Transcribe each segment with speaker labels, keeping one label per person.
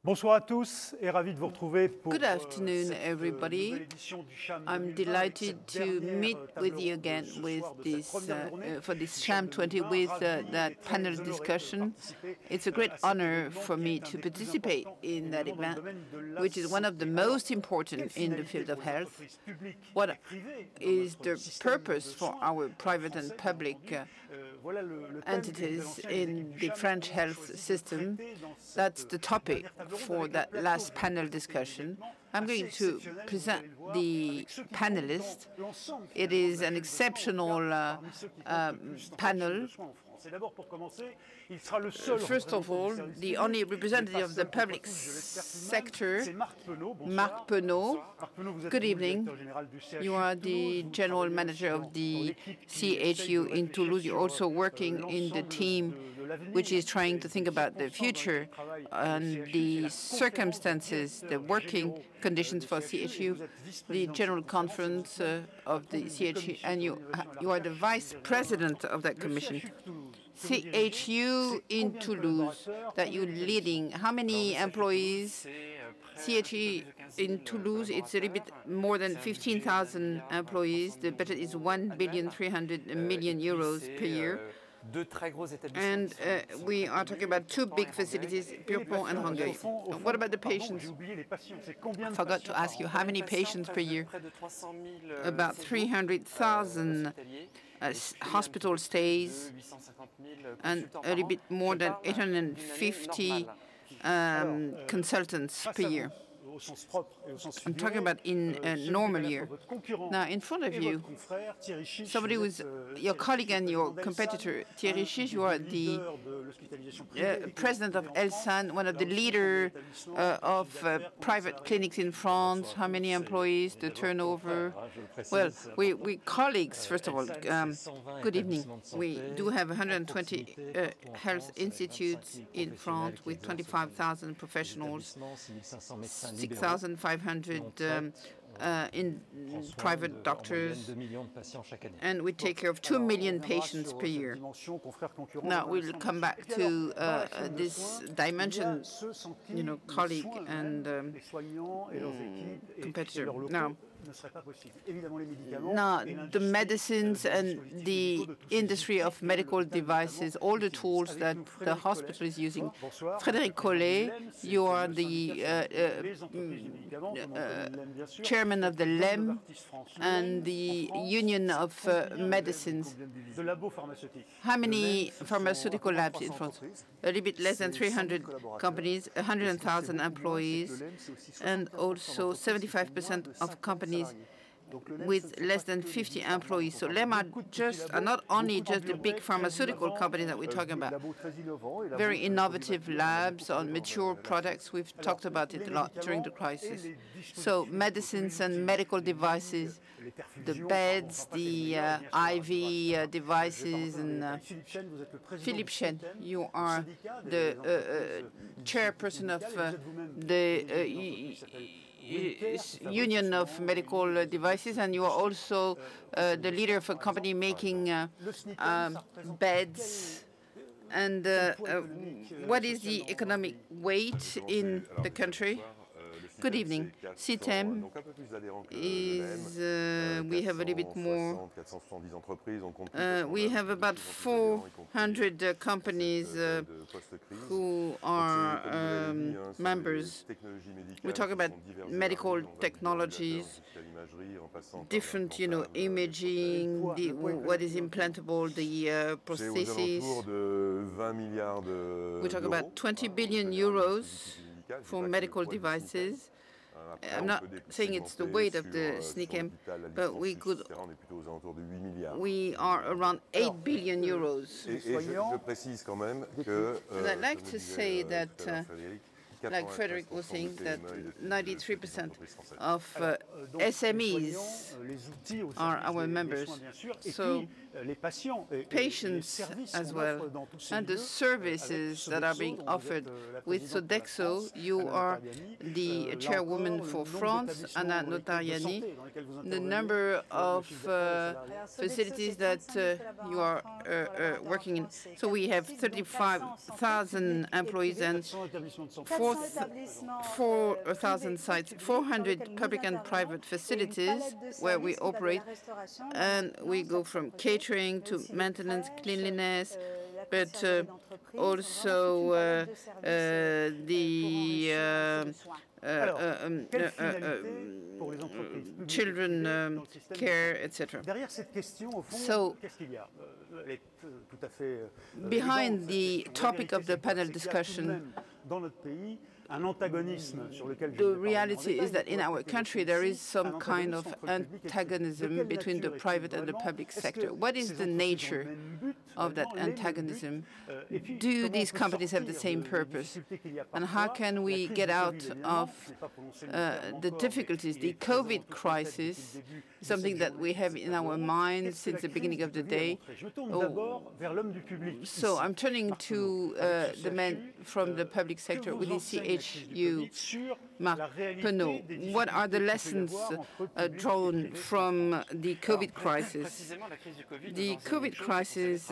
Speaker 1: Bonsoir à tous et ravi de vous retrouver pour
Speaker 2: Good afternoon, everybody. I'm delighted to meet with you again with this, for this Sham 20 with that panel discussion. It's a great honor for me to participate in that event, which is one of the most important in the field of health. What is the purpose for our private and public entities in the French health system? That's the topic for that last panel discussion. I'm going to present the panelists. It is an exceptional panel. First of all, the only representative of the public sector, Marc Penaud. Good evening. You are the general manager of the CHU in Toulouse. You're also working in the team which is trying to think about the future and the circumstances, the working conditions for CHU, the General Conference of the CHU, and you are the vice president of that commission. CHU in Toulouse that you're leading, how many employees? CHU in Toulouse, it's a little bit more than 15,000 employees. The budget is 1.3 billion per year. And we are talking about two big facilities, Pierrepont and Hungary. What about the patients? I forgot to ask you, how many patients per year? About 300,000 hospital stays and a little bit more than 850 consultants per year. I'm talking about in a normal year. Now, in front of you, somebody who's your colleague and your competitor, Thierry Chiche. You are the president of Elsan, one of the leaders of private clinics in France. How many employees, the turnover? Well, we colleagues, first of all. Good evening. We do have 120 health institutes in France with 25,000 professionals. 6,500 in private doctors, and we take care of 2 million patients per year. Now, we'll come back to this dimension, colleague and competitor. Now, the medicines and the industry of medical devices, all the tools that the hospital is using. Frédéric Collet, you are the chairman of the LEM and the Union of Medicines. How many pharmaceutical labs in France? A little bit less than 300 companies, 100,000 employees, and also 75% of companies with less than 50 employees. So LEM are not only just the big pharmaceutical companies that we're talking about. Very innovative labs on mature products. We've talked about it a lot during the crisis. So medicines and medical devices, the beds, the IV devices, and Philippe Chen, you are the chairperson of the Union of Medical Devices, and you are also the leader of a company making beds. And what is the economic weight in the country? Good evening. CITEM is, we have a little bit more, we have about 400 companies who are members. We talk about medical technologies, different, imaging, what is implantable, the prostheses. We talk about 20 billion euros for medical devices. I'm not saying it's the weight of the SNICM, but we are around 8 billion euros. And I'd like to say that, like Frederick was saying, that 93% of SMEs are our members. So patients as well, and the services that are being offered. With Sodexo, you are the chairwoman for France, Anna Notariani. The number of facilities that you are working in. So we have 35,000 employees and 4,000 sites, 400 public and private facilities where we operate, and we go from catering to maintenance, cleanliness, but also children care, etc. So, behind the topic of the panel discussion, the reality is that in our country there is some kind of antagonism between the private and the public sector. What is the nature of that antagonism? Do these companies have the same purpose? And how can we get out of the difficulties? The COVID crisis is something that we have in our minds since the beginning of the day. So I'm turning to the man from the public sector with the CHU, Marc Penaud. What are the lessons drawn from the COVID crisis? The COVID crisis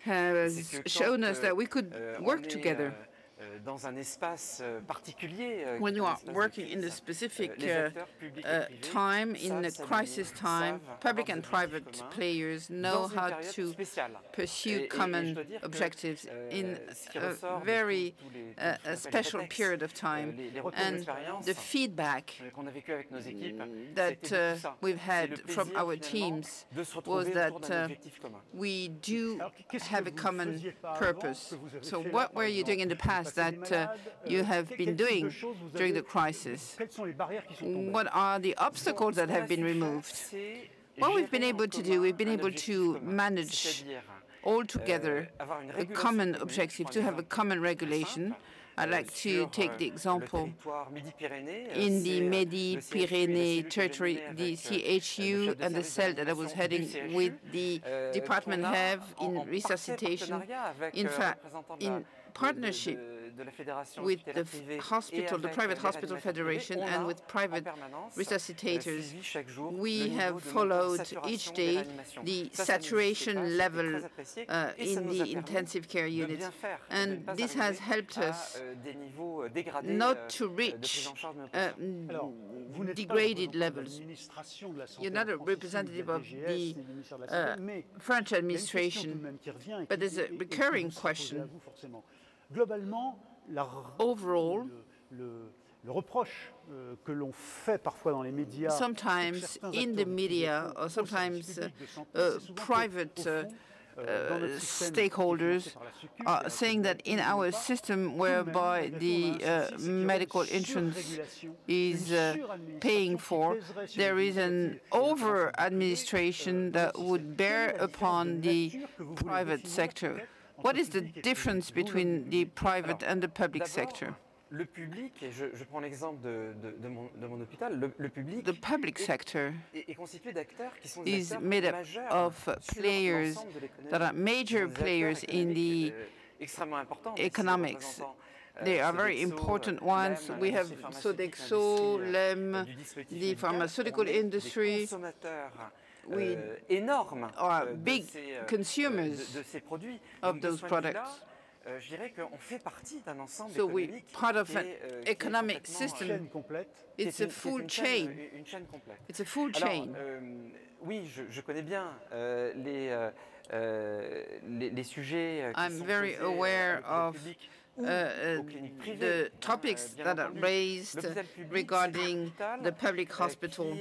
Speaker 2: has shown us that we could work together. When you are working in a specific time, in a crisis time, public and private players know how to pursue common objectives in a very special period of time. And the feedback that we've had from our teams was that we do have a common purpose. So what were you doing in the past that you have been doing during the crisis? What are the obstacles that have been removed? What we've been able to do, we've been able to manage all together a common objective, to have a common regulation. I'd like to take the example in the Midi-Pyrénées territory, the CHU and the cell that I was heading with the department head in resuscitation, in fact, in partnership with the hospital, the private hospital federation, and with private resuscitators. We have followed each day the saturation level in the intensive care units, and this has helped us not to reach degraded levels. You're not a representative of the French administration, but there's a recurring question. Overall, sometimes in the media or sometimes private stakeholders are saying that in our system whereby the medical insurance is paying for, there is an over-administration that would bear upon the private sector. What is the difference between the private and the public sector?
Speaker 3: Le public, et je prends l'exemple de mon hôpital, le public
Speaker 2: the public sector
Speaker 3: est constitué d'acteurs qui sont
Speaker 2: is made up of players that are major players in the economics. They are very important ones. We have Sodexo, LEM, the pharmaceutical industry. We are big consumers of those products. So we're part of an economic system. It's a full chain. It's a full chain.
Speaker 3: Oui, je connais bien les sujets.
Speaker 2: I'm very aware of the topics that are raised regarding the public hospital.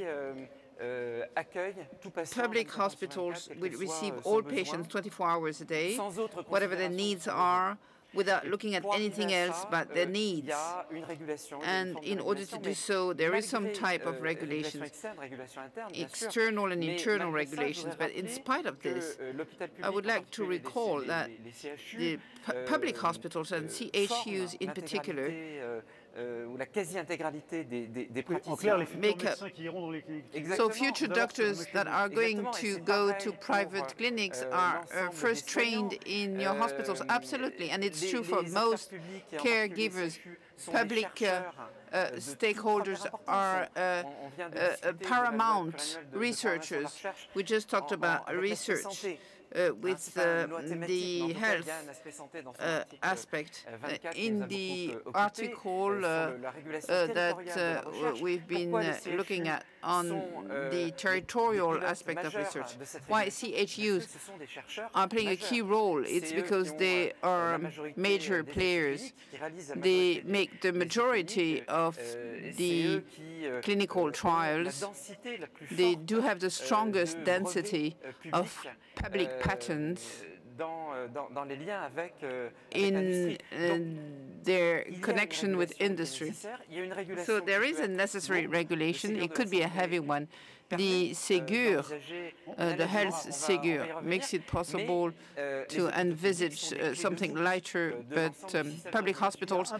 Speaker 2: Public hospitals will receive all patients 24 hours a day, whatever their needs are, without looking at anything else but their needs. And in order to do so, there is some type of regulations, external and internal regulations. But in spite of this, I would like to recall that the public hospitals and CHUs in particular
Speaker 3: ou la quasi-intégralité des praticiens
Speaker 2: make up. So future doctors that are going to go to private clinics are first trained in your hospitals, absolutely, and it's true for most caregivers. Public stakeholders are paramount researchers. We just talked about research. with the health aspect. In the article that we've been looking at on the territorial aspect of research, why CHUs are playing a key role, it's because they are major players. They make the majority of the clinical trials. They do have the strongest density of public patents in their connection with industry. So there is a necessary regulation. It could be a heavy one. The Ségur, the health Ségur, makes it possible to envisage something lighter, but public hospitals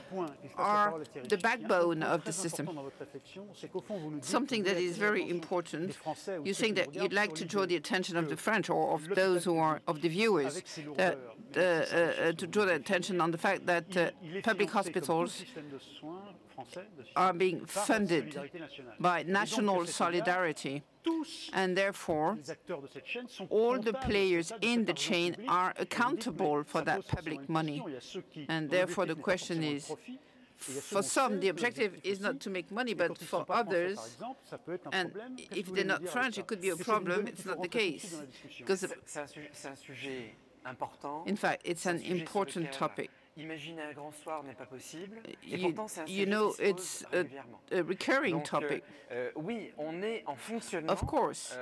Speaker 2: are the backbone of the system. Something that is very important, you think that you'd like to draw the attention of the French or of those who are, of the viewers, that, to draw the attention on the fact that public hospitals are being funded by national solidarity, and therefore all the players in the chain are accountable for that public money. And therefore the question is, for some, the objective is not to make money, but for others, and if they're not French, it could be a problem. It's not the case. Because, in fact, it's an important topic. You know, it's a recurring topic. Of course,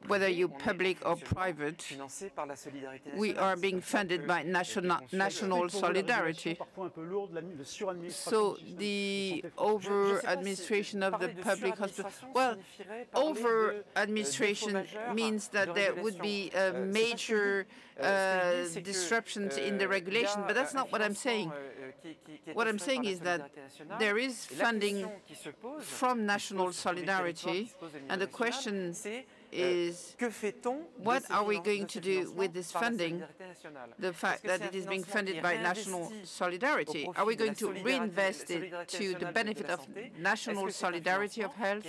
Speaker 2: whether you're public or private, we are being funded by national solidarity. So the over-administration of the public hospital, well, over-administration means that there would be major disruptions in the regulation, but that's not what I'm saying. What I'm saying is that there is funding from national solidarity, and the question is, what are we going to do with this funding, the fact that it is being funded by national solidarity? Are we going to reinvest it to the benefit of national solidarity of health?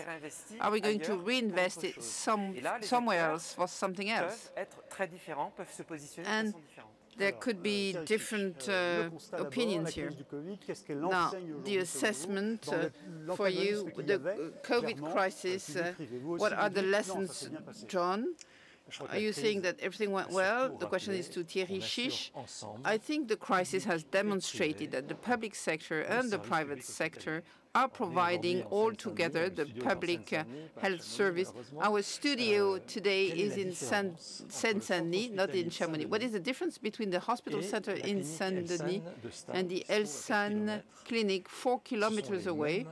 Speaker 2: Are we going to reinvest it somewhere else for something else? And there could be different opinions here. Now, the assessment for you, the COVID crisis, what are the lessons drawn? Are you saying that everything went well? The question is to Thierry Chiche. I think the crisis has demonstrated that the public sector and the private sector are providing all together the public health service. Our studio today is in Seine-Saint-Denis, not in Chamonix. What is the difference between the hospital center in Saint-Denis and the Elsan clinic 4 kilometers away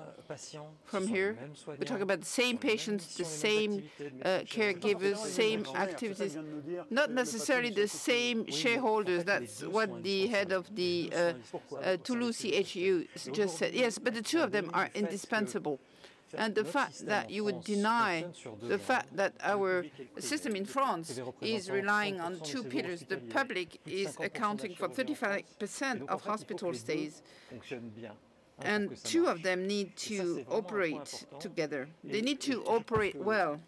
Speaker 2: from here? We're talking about the same patients, the same caregivers, same activities, not necessarily the same shareholders. That's what the head of the Toulouse CHU just said. Yes, but the two of them are indispensable. And the fact that you would deny the fact that our system in France is relying on two pillars. The public is accounting for 35% of hospital stays, and two of them need to operate together. They need to operate well.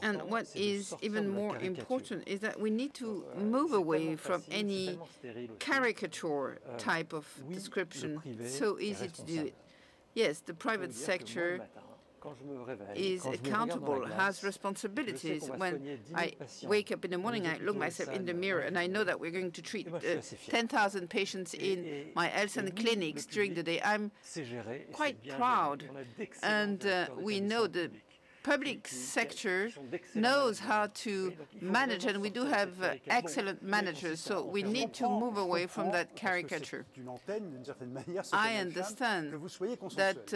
Speaker 2: And what is even more important is that we need to move away from any caricature type of description. So easy to do it. Yes, the private sector is accountable, has responsibilities. When I wake up in the morning, I look myself in the mirror, and I know that we're going to treat 10,000 patients in my Elsan clinics during the day. I'm quite proud, and we know the public sector knows how to manage, and we do have excellent managers, so we need to move away from that caricature. I understand that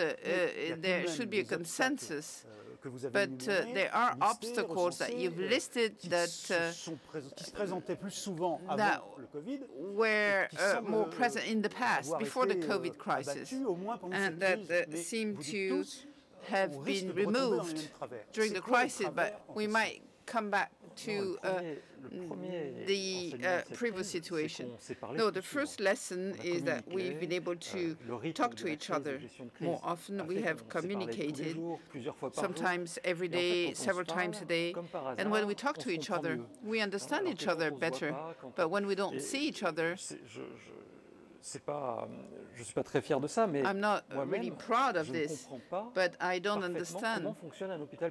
Speaker 2: there should be a consensus, but there are obstacles that you've listed that were more present in the past, before the COVID crisis, and that seem to have been removed during the crisis, but we might come back to the previous situation. No, the first lesson is that we've been able to talk to each other more often. We have communicated, sometimes every day, several times a day. And when we talk to each other, we understand each other better. But when we don't see each other, I'm not really proud of this, but I don't understand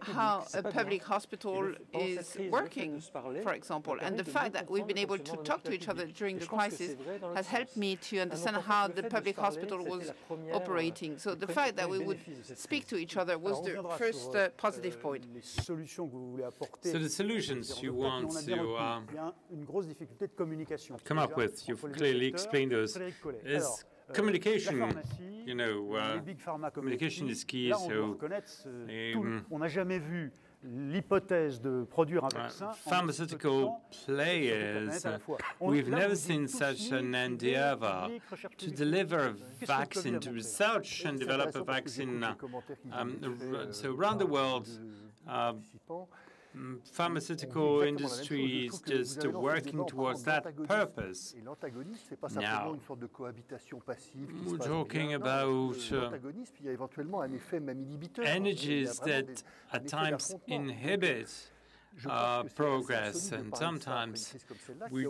Speaker 2: how a public hospital is working, for example. And the fact that we've been able to talk to each other during the crisis has helped me to understand how the public hospital was operating. So the fact that we would speak to each other was the first positive point.
Speaker 4: So the solutions you want to come up with, you've clearly explained those. Is communication, communication is key. So, pharmaceutical players, we've never seen such an endeavor to deliver a vaccine, to research and develop a vaccine. So around the world, pharmaceutical industry is just working towards that purpose. Now, we're talking about energies that at times inhibit progress, and sometimes we,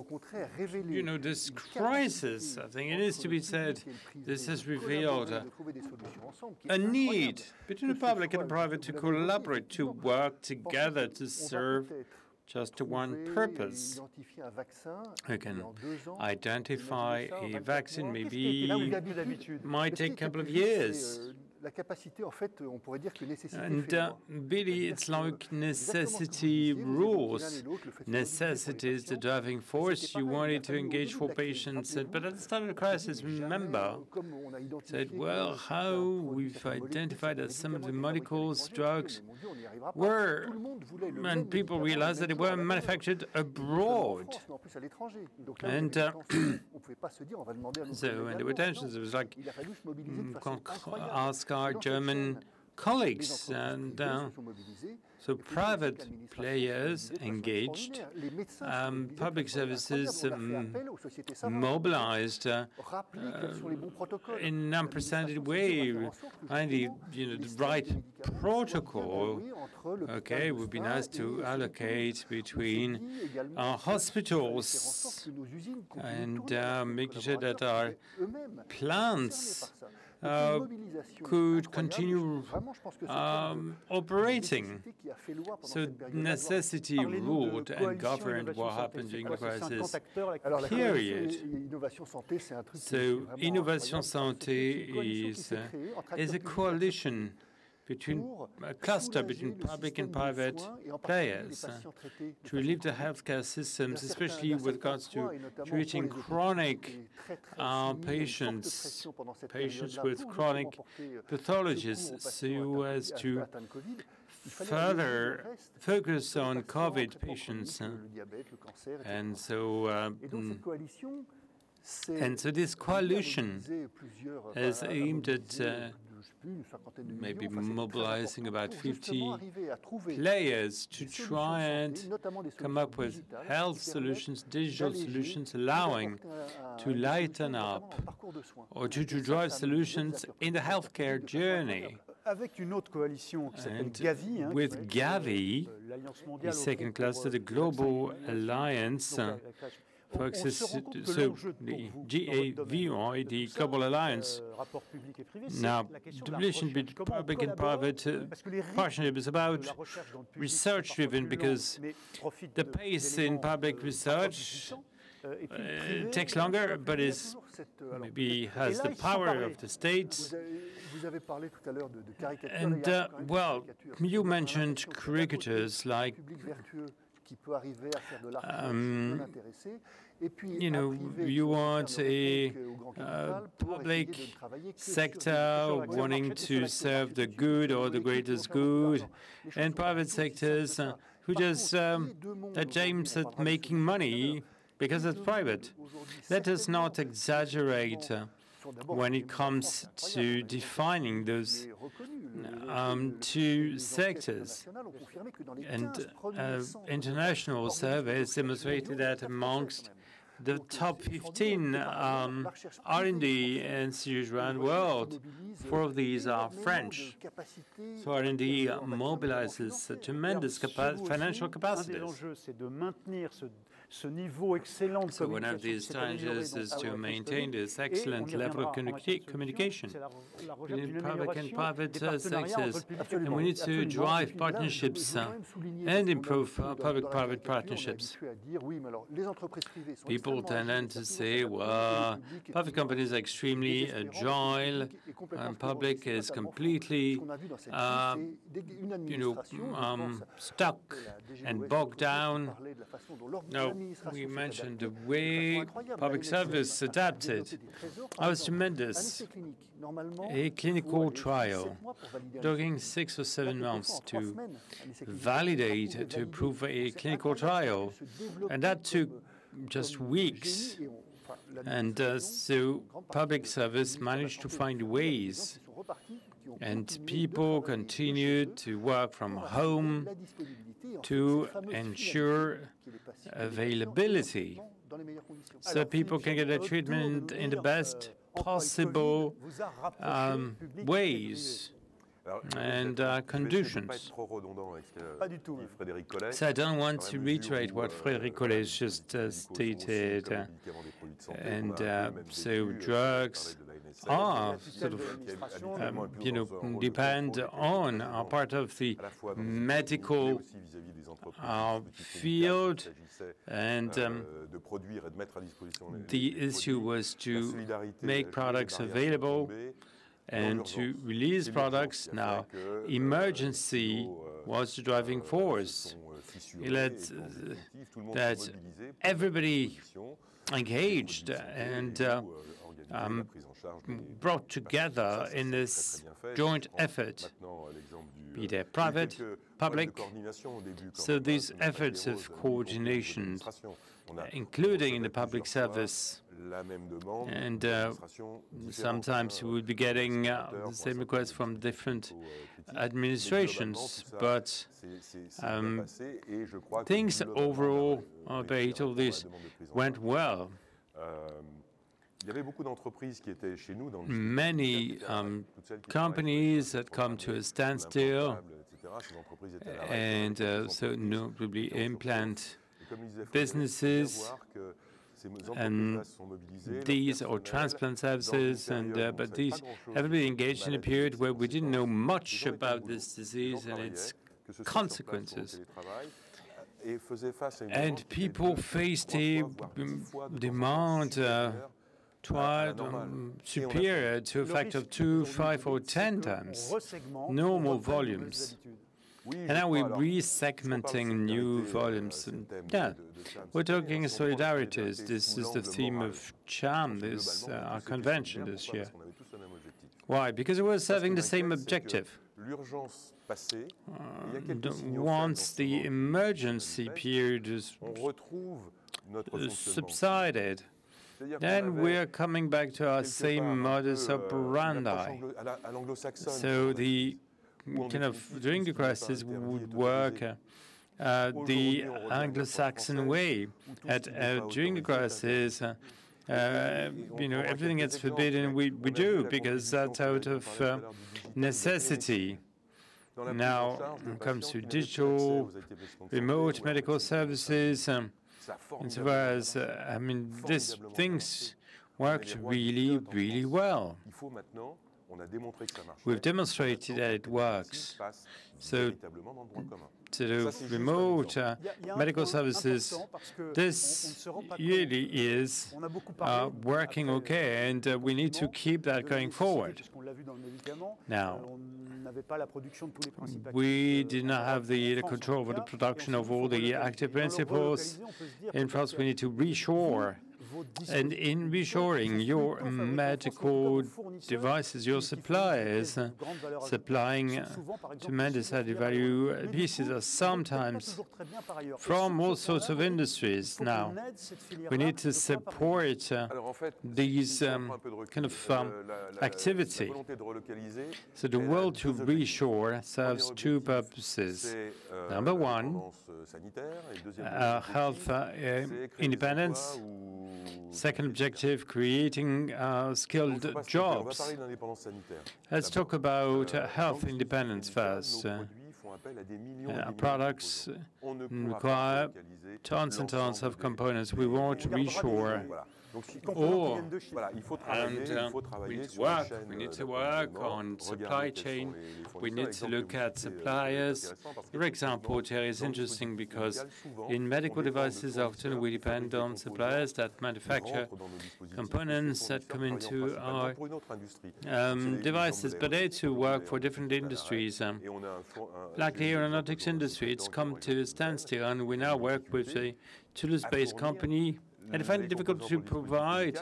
Speaker 4: this crisis, I think it is to be said, this has revealed a need between the public and the private to collaborate, to work together to serve just one purpose. We can identify a vaccine, maybe might take a couple of years. And really, it's like necessity rules. Necessity is the driving force. You wanted to engage for patients, but at the start of the crisis, remember, said, well, how we've identified that some of the molecules, drugs, were, and people realized that they were manufactured abroad. And so, and there were tensions. It was like, ask our German colleagues, and so private players engaged, public services mobilized in an unprecedented way, finding the right protocol. Okay, it would be nice to allocate between our hospitals and making sure that our plants could continue operating. So necessity ruled and governed what happened during the crisis period. So Innovation Santé is a coalition between a cluster between public and private players to relieve the healthcare systems, especially with regards to treating chronic patients with chronic pathologies, so as to further focus on COVID patients. And so this coalition is aimed at maybe mobilizing about 50 players to try and come up with health solutions, digital solutions, allowing to lighten up or to drive solutions in the healthcare journey. And with Gavi, the second cluster, the Global Alliance, focuses, so the GAVI, the Global Alliance. Now, the relation between public and private partnership is about research-driven, because the pace in public research takes longer, but is maybe has the power of the state. And, well, you mentioned caricatures like you want a public sector wanting to serve the good or the greatest good, and private sectors who just that aims at making money because it's private. Let us not exaggerate when it comes to defining those two sectors. And international surveys demonstrated that amongst the top 15 R&D institutes around the world, 4 of these are French. So R&D mobilizes tremendous financial capacities. So one of these challenges is to maintain this excellent level of communication in public and private sectors. And we need to drive partnerships and improve public-private partnerships. People tend to say, well, private companies are extremely agile, and public is completely, stuck and bogged down. No, we mentioned the way public service adapted. It was tremendous. A clinical trial taking 6 or 7 months to validate, to prove a clinical trial, and that took just weeks. And so public service managed to find ways, and people continued to work from home to ensure availability, so people can get their treatment in the best possible ways and conditions. So I don't want to reiterate what Frédéric Collet just stated. And so drugs are sort of, depend on, are part of the medical field, and the issue was to make products available and to release products. Now, emergency was the driving force. That everybody engaged and brought together in this joint effort, be they private, public. So these efforts of coordination, including in the public service, and sometimes we would be getting the same requests from different administrations, but things overall, albeit all this, went well. Many companies that come to a standstill, and so notably implant businesses, and these are transplant services, and but these everybody engaged in a period where we didn't know much about this disease and its consequences. And people faced a demand superior to a factor of 2, 5, or 10 times normal volumes. And now we're re-segmenting new volumes. And yeah, we're talking solidarities. This is the theme of CHAM, this our convention this year. Why? Because we were serving the same objective. Once the emergency period is subsided, then we're coming back to our same modus operandi. So the kind of during the crisis would work the Anglo-Saxon way. During the crisis, everything gets forbidden. We do because that's out of necessity. Now, when it comes to digital, remote medical services, insofar as these things worked really, really well. We've demonstrated that it works. So, remote medical services, this really is working okay, and we need to keep that going forward. Now, we did not have the control over the production of all the active principles. In France, we need to reshore And in reshoring, your medical devices, your suppliers supplying tremendous added value pieces are sometimes from all sorts of industries. Now, we need to support these kind of activity. So the world to reshore serves two purposes. Number one, health independence. Second objective, creating skilled jobs. Let's talk about health independence first. Products require tons and tons of components. We want to reshore. We need to work on supply chain. We need to look at suppliers. Your example here is interesting because in medical devices, often we depend on suppliers that manufacture components that come into our devices, but they too work for different industries. Like the aeronautics industry, it's come to a standstill, and we now work with a Toulouse-based company. And I find it difficult to provide,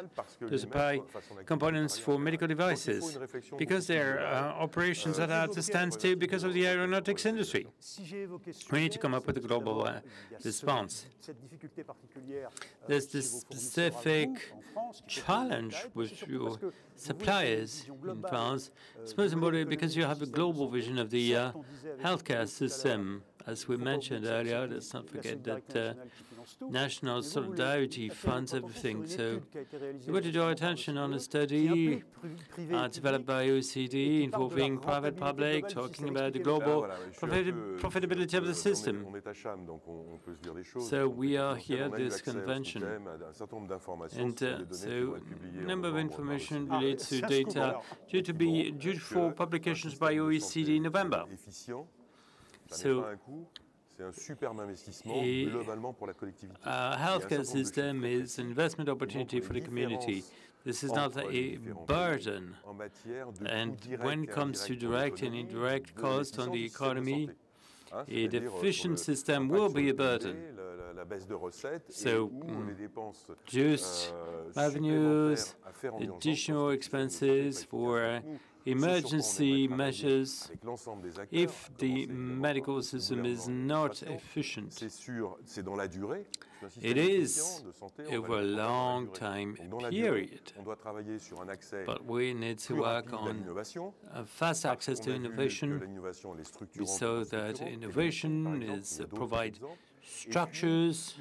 Speaker 4: to supply components for medical devices because their operations are at a standstill because of the aeronautics industry. We need to come up with a global response. There's this specific challenge with your suppliers in France. It's most important because you have a global vision of the healthcare system. As we mentioned earlier, let's not forget that national solidarity funds everything. So we want to draw attention on a study developed by OECD involving private-public, talking about the global profitability of the system. So we are here at this convention. And so a number of information related to data due for publications by OECD in November. So healthcare system is an investment opportunity for the community. This is not a burden. And when it comes to direct and indirect costs on the economy, a deficient system will be a burden. So just revenues, additional expenses for emergency measures, if the medical system is not efficient, it is over a long time period. But we need to work on fast access to innovation so that innovation is provide structures,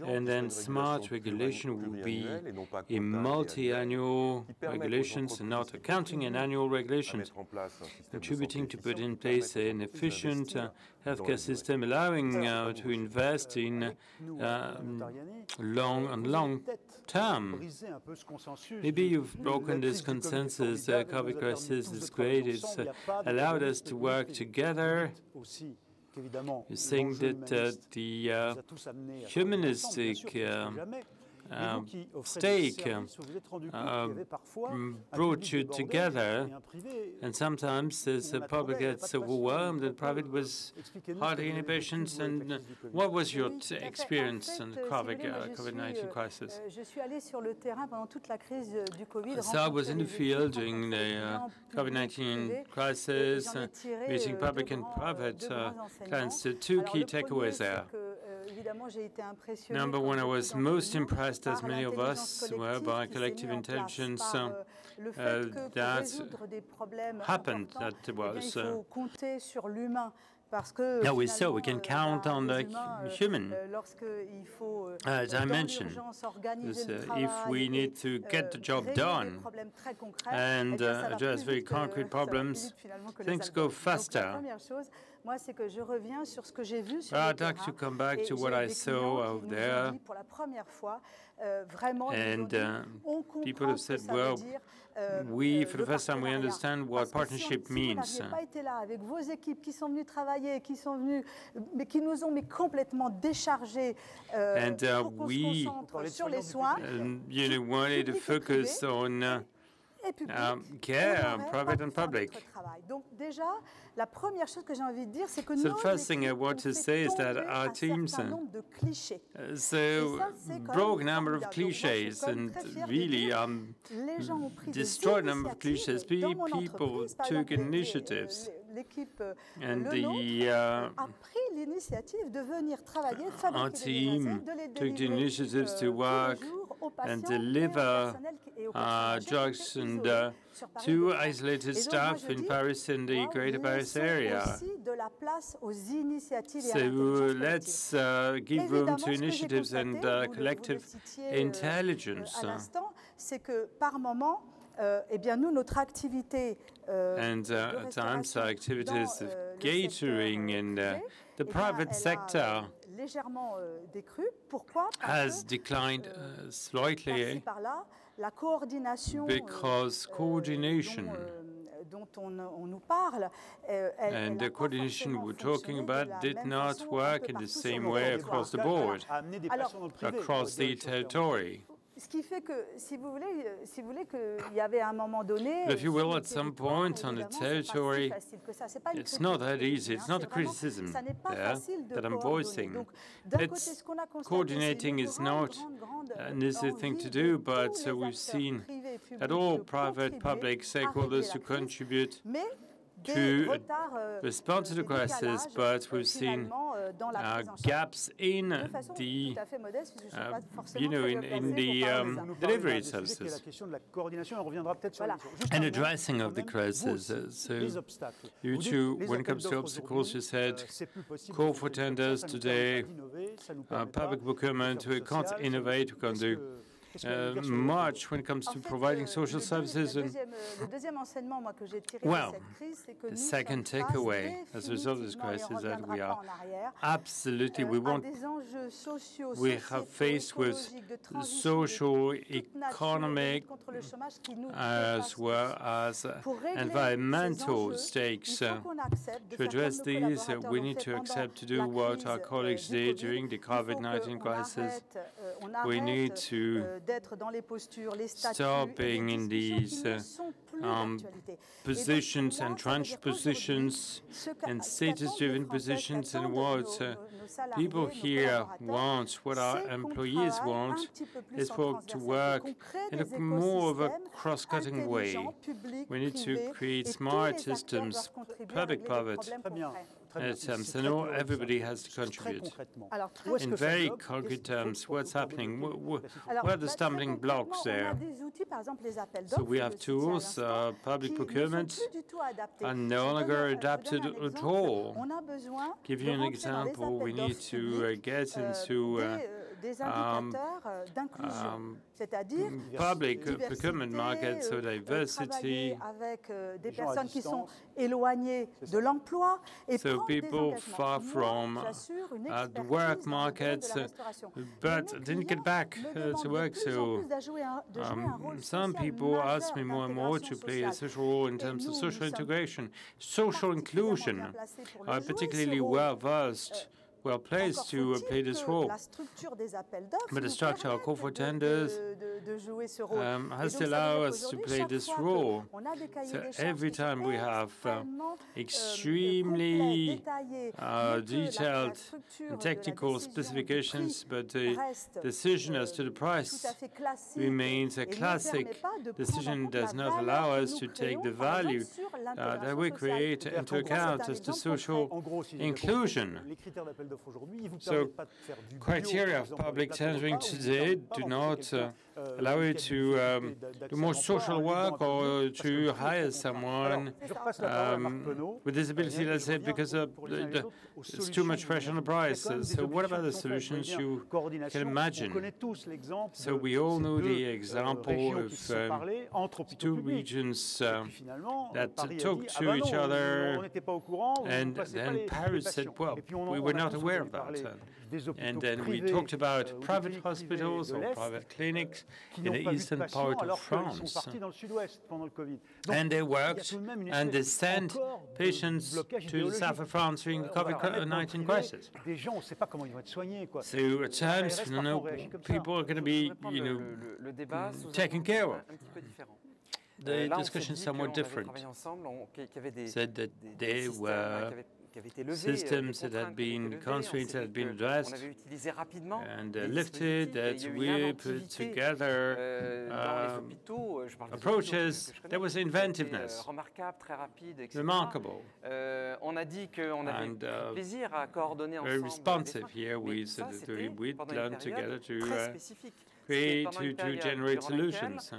Speaker 4: and then smart regulation will be a multi-annual regulations and not accounting and annual regulations, contributing to put in place an efficient healthcare system, allowing to invest in long term. Maybe you've broken this consensus. The COVID crisis is great. It's allowed us to work together. You think that the humanistic stake brought you together, and sometimes the public gets overwhelmed and private was hardly any patience. And what was your experience in the COVID-19 crisis? So I was in the field during the COVID-19 crisis, meeting public and private clients. The two key takeaways there. Number one, I was most impressed, as many of us were, by collective intelligence that happened. That was no, we saw we can count on the human dimension. If we need to get the job done and address very concrete problems, things go faster. I'd like to come back to what I saw out there. And people have said, well, for the first time, we understand what partnership means. And we wanted to focus on care, private and public.
Speaker 5: Donc déjà, la première chose que j'ai envie de dire, c'est que
Speaker 4: So the first thing I want to say is that our teams broke a number of cliches and really destroyed a number of cliches. People took initiatives, and our team took the initiatives to work and deliver drugs and to isolated staff in Paris and the Greater Paris area. So let's give room to initiatives and collective intelligence. And at times our activities of catering in the private sector has declined slightly because coordination and the coordination we're talking about did not work in the same way across the board, across the territory.
Speaker 5: Ce qui fait que, si vous voulez qu'il y avait à un moment donné,
Speaker 4: if you will, at some point on the territory, it's not that easy. It's not a criticism there that I'm voicing. It's coordinating is not an easy thing to do, but we've seen that all private, public stakeholders to contribute to respond to the crisis, but we've seen gaps in the, in the delivery services and addressing of the crisis. So you too, when it comes to obstacles, you said call for tenders today, public procurement, we can't innovate, we can't do much when it comes to providing social services. And well, the second takeaway as a result of this crisis is that we are absolutely, we have faced with social, economic, as well as environmental stakes. To address these, we need to accept to do what our colleagues did during the COVID-19 crisis. We need to stop being in these positions, entrenched positions, and status-driven positions, and what people here want, what our employees want, is for to work in a more of a cross-cutting way. We need to create smart systems, public-private. So everybody has to contribute. In very concrete terms, what's happening? What are the stumbling blocks there? So we have tools, public procurement, are no longer adapted at all. Give you an example, we need to get into public procurement market, so diversity, so people far from the work market, but didn't get back to work. So some people ask me more and more to play a social role in terms of social integration, social inclusion, particularly well-versed, well-placed to play this role. But the structure of call for tenders has to allow us to play this role. So every time we have extremely detailed and technical specifications, but the decision as to the price remains a classic decision, does not allow us to take the value that we create into account as to social inclusion. So criteria of public tendering today do not allow you to do more social work or to hire someone with disability, let's say, because it's too much pressure on the price. So what about the solutions you can imagine? So we all know the example of two regions that talked to each other, and then Paris said, well, we were not aware of that. And then we talked about private hospitals or private clinics in the eastern part of France. And they worked and they sent patients to the south of France during the COVID-19 crisis. So at times, people are going to be, taken care of. the
Speaker 3: Là, on s'est
Speaker 4: discussions
Speaker 3: dit
Speaker 4: somewhat
Speaker 3: qu'on avait
Speaker 4: different.
Speaker 3: travaillé ensemble, qu'il y avait des
Speaker 4: Said that there
Speaker 3: systèmes
Speaker 4: were
Speaker 3: qui avaient été levés,
Speaker 4: systems that
Speaker 3: des
Speaker 4: had
Speaker 3: contraintes qui avaient
Speaker 4: been
Speaker 3: été levées.
Speaker 4: constraints
Speaker 3: On
Speaker 4: that
Speaker 3: s'est
Speaker 4: had
Speaker 3: dit
Speaker 4: been
Speaker 3: qu'on
Speaker 4: addressed
Speaker 3: avait utilisé rapidement
Speaker 4: and
Speaker 3: des
Speaker 4: lifted,
Speaker 3: dispositifs, et
Speaker 4: that
Speaker 3: il y a eu une
Speaker 4: we put
Speaker 3: inventivité
Speaker 4: together
Speaker 3: dans les hôpitaux. Je parle des hôpitaux
Speaker 4: approaches.
Speaker 3: que je connais,
Speaker 4: There was
Speaker 3: qui a été,
Speaker 4: inventiveness,
Speaker 3: remarquable, très rapide, etc.
Speaker 4: remarkable,
Speaker 3: On a dit qu'on avait
Speaker 4: and
Speaker 3: pris plaisir à coordonner
Speaker 4: very
Speaker 3: ensemble
Speaker 4: responsive.
Speaker 3: les soins.
Speaker 4: Here we
Speaker 3: Mais ça,
Speaker 4: said that
Speaker 3: c'était
Speaker 4: we
Speaker 3: pendant
Speaker 4: learned
Speaker 3: une
Speaker 4: together
Speaker 3: période
Speaker 4: to
Speaker 3: très spécifique.
Speaker 4: create,
Speaker 3: Pendant une
Speaker 4: to
Speaker 3: période
Speaker 4: generate
Speaker 3: durant laquelle
Speaker 4: solutions.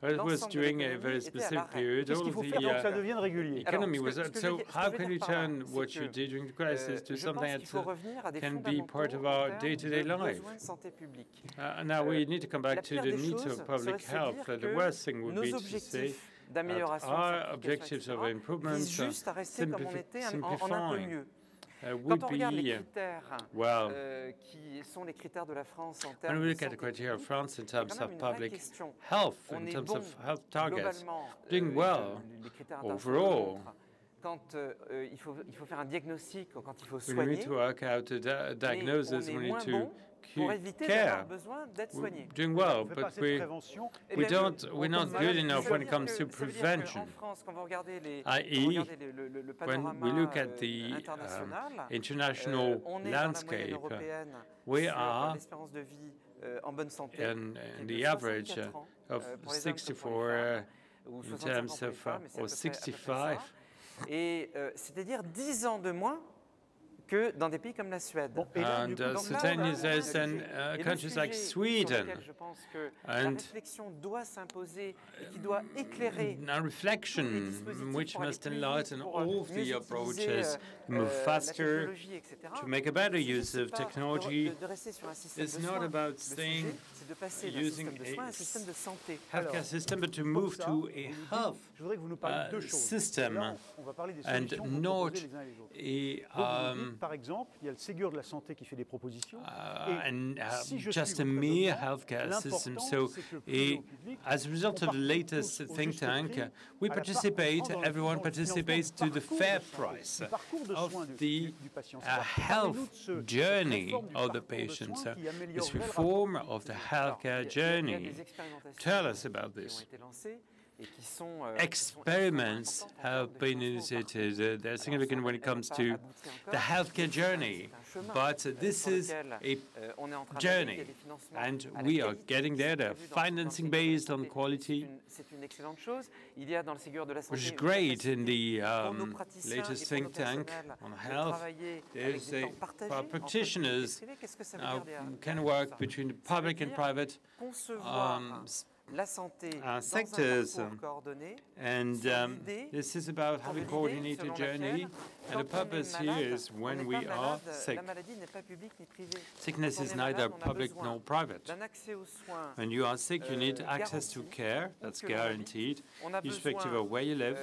Speaker 4: It was
Speaker 3: l'ensemble de
Speaker 4: during a
Speaker 3: l'économie
Speaker 4: very
Speaker 3: était à
Speaker 4: specific
Speaker 3: l'arrêt.
Speaker 4: period.
Speaker 1: Qu'est-ce
Speaker 4: All
Speaker 1: qu'il faut
Speaker 4: the
Speaker 1: faire pour que ça devienne régulier?
Speaker 4: economy was
Speaker 3: ce que je
Speaker 4: so
Speaker 3: veux dire- ce
Speaker 4: how
Speaker 3: que je veux
Speaker 4: can
Speaker 3: dire
Speaker 4: you
Speaker 3: par là,
Speaker 4: turn
Speaker 3: c'est
Speaker 4: what
Speaker 3: que
Speaker 4: you did during the crisis to
Speaker 3: je
Speaker 4: something
Speaker 3: pense qu'il faut
Speaker 4: that
Speaker 3: revenir à des
Speaker 4: can be
Speaker 3: fondamentaux
Speaker 4: part of
Speaker 3: en
Speaker 4: our
Speaker 3: termes
Speaker 4: day-to-day
Speaker 3: de
Speaker 4: life?
Speaker 3: besoins de santé publique.
Speaker 4: Now we need to come
Speaker 3: La
Speaker 4: back to
Speaker 3: pire
Speaker 4: the
Speaker 3: des
Speaker 4: needs
Speaker 3: choses
Speaker 4: of public
Speaker 3: serait de se
Speaker 4: health.
Speaker 3: dire
Speaker 4: The
Speaker 3: que
Speaker 4: worst thing would
Speaker 3: nos
Speaker 4: be to say
Speaker 3: objectifs
Speaker 4: that
Speaker 3: d'amélioration,
Speaker 4: our
Speaker 3: simplification,
Speaker 4: objectives of
Speaker 3: etc.,
Speaker 4: improvement,
Speaker 3: visent juste à rester comme on était en un peu
Speaker 4: simplifying,
Speaker 3: mieux.
Speaker 4: would
Speaker 3: Quand on regarde les
Speaker 4: be,
Speaker 3: critères
Speaker 4: well,
Speaker 3: qui sont les critères de la France en
Speaker 4: when
Speaker 3: termes
Speaker 4: we
Speaker 3: de
Speaker 4: look at the
Speaker 3: santé
Speaker 4: criteria of
Speaker 3: publique,
Speaker 4: France in
Speaker 3: il y a
Speaker 4: terms
Speaker 3: quand même
Speaker 4: of
Speaker 3: une vraie
Speaker 4: public
Speaker 3: question.
Speaker 4: health,
Speaker 3: On
Speaker 4: in
Speaker 3: est
Speaker 4: terms
Speaker 3: bon
Speaker 4: of health targets,
Speaker 3: globalement,
Speaker 4: doing well
Speaker 3: les critères
Speaker 4: overall.
Speaker 3: quand il faut faire un diagnostic, quand il faut
Speaker 4: We
Speaker 3: soigner,
Speaker 4: need to work out a diagnosis,
Speaker 3: mais on
Speaker 4: we
Speaker 3: est
Speaker 4: need
Speaker 3: moins
Speaker 4: to
Speaker 3: bon pour éviter d'avoir
Speaker 4: care.
Speaker 3: besoin d'être soigné.
Speaker 4: Doing
Speaker 1: On
Speaker 4: well,
Speaker 1: ne fait pas
Speaker 4: but
Speaker 1: assez de prévention.
Speaker 3: Eh
Speaker 4: we're
Speaker 3: bien,
Speaker 4: not good enough when it comes to
Speaker 3: ça veut dire
Speaker 4: prevention.
Speaker 3: qu'en France, quand vous regardez
Speaker 4: i.e.,
Speaker 3: le
Speaker 4: when
Speaker 3: panorama
Speaker 4: we look at the
Speaker 3: international,
Speaker 4: international
Speaker 3: on est dans la moyenne
Speaker 4: landscape,
Speaker 3: européenne
Speaker 4: we
Speaker 3: sur
Speaker 4: are
Speaker 3: l'espérance de vie en bonne santé,
Speaker 4: in
Speaker 3: qui est
Speaker 4: the
Speaker 3: de
Speaker 4: average
Speaker 3: 64 ans,
Speaker 4: of
Speaker 3: pour les hommes comme pour les
Speaker 4: 64
Speaker 3: femmes, ou
Speaker 4: in
Speaker 3: 65 ans
Speaker 4: terms
Speaker 3: pour les
Speaker 4: of,
Speaker 3: femmes, mais c'est à
Speaker 4: or
Speaker 3: peu près
Speaker 4: 65.
Speaker 3: ça. Et c'est-à-dire 10 ans de moins que dans des pays comme la Suède.
Speaker 1: Bon, et là, du
Speaker 4: And
Speaker 1: coup, donc
Speaker 4: so
Speaker 1: là,
Speaker 4: 10
Speaker 1: on a-
Speaker 4: years less than
Speaker 3: Et le
Speaker 4: countries like
Speaker 3: sujet sur
Speaker 4: Sweden.
Speaker 3: lequel je pense que la
Speaker 4: And
Speaker 3: réflexion doit s'imposer et qui doit éclairer
Speaker 4: Now reflection, which must enlighten all the approaches, move faster, to make a better use of technology. It's not about staying using a healthcare system, but to move to a health
Speaker 1: Je voudrais que vous nous parliez de deux choses.
Speaker 4: system
Speaker 1: Là, on va parler des
Speaker 4: and
Speaker 1: solutions que vous
Speaker 4: not
Speaker 1: proposez les uns et les autres.
Speaker 4: a
Speaker 1: Donc, vous dites, par exemple, il y a le Ségur de la santé qui fait des propositions. Si je
Speaker 4: just
Speaker 1: suis
Speaker 4: a
Speaker 1: votre
Speaker 4: mere
Speaker 1: raisonnement,
Speaker 4: healthcare system.
Speaker 1: l'important,
Speaker 4: So,
Speaker 1: c'est que le privé au public,
Speaker 4: as a result of the latest
Speaker 1: au
Speaker 4: think
Speaker 1: juste
Speaker 4: tank,
Speaker 1: prix,
Speaker 4: we
Speaker 1: à la
Speaker 4: participate,
Speaker 1: dans le
Speaker 4: everyone participates to the
Speaker 1: parcours
Speaker 4: fair
Speaker 1: de soins,
Speaker 4: price
Speaker 1: du parcours de
Speaker 4: of
Speaker 1: soins
Speaker 4: the
Speaker 1: du patient. C'est-à-dire,
Speaker 4: health
Speaker 1: parlez-nous de cette
Speaker 4: journey
Speaker 1: réforme du
Speaker 4: of the
Speaker 1: parcours de
Speaker 4: patient.
Speaker 1: soins qui
Speaker 4: This
Speaker 1: améliorerait le
Speaker 4: reform
Speaker 1: rapport
Speaker 4: of the healthcare journey. Tell us about this. Experiments have been initiated. They're significant when it comes to the healthcare journey, but this is a journey, and we are getting there. They're financing based on quality, which is great in the latest think tank on health. There's our practitioners can work between the public and private sectors, and this is about having a coordinated journey, and the purpose here is when we are sick. Sickness is neither public nor private. When you are sick, you need access to care that's guaranteed, irrespective of where you live,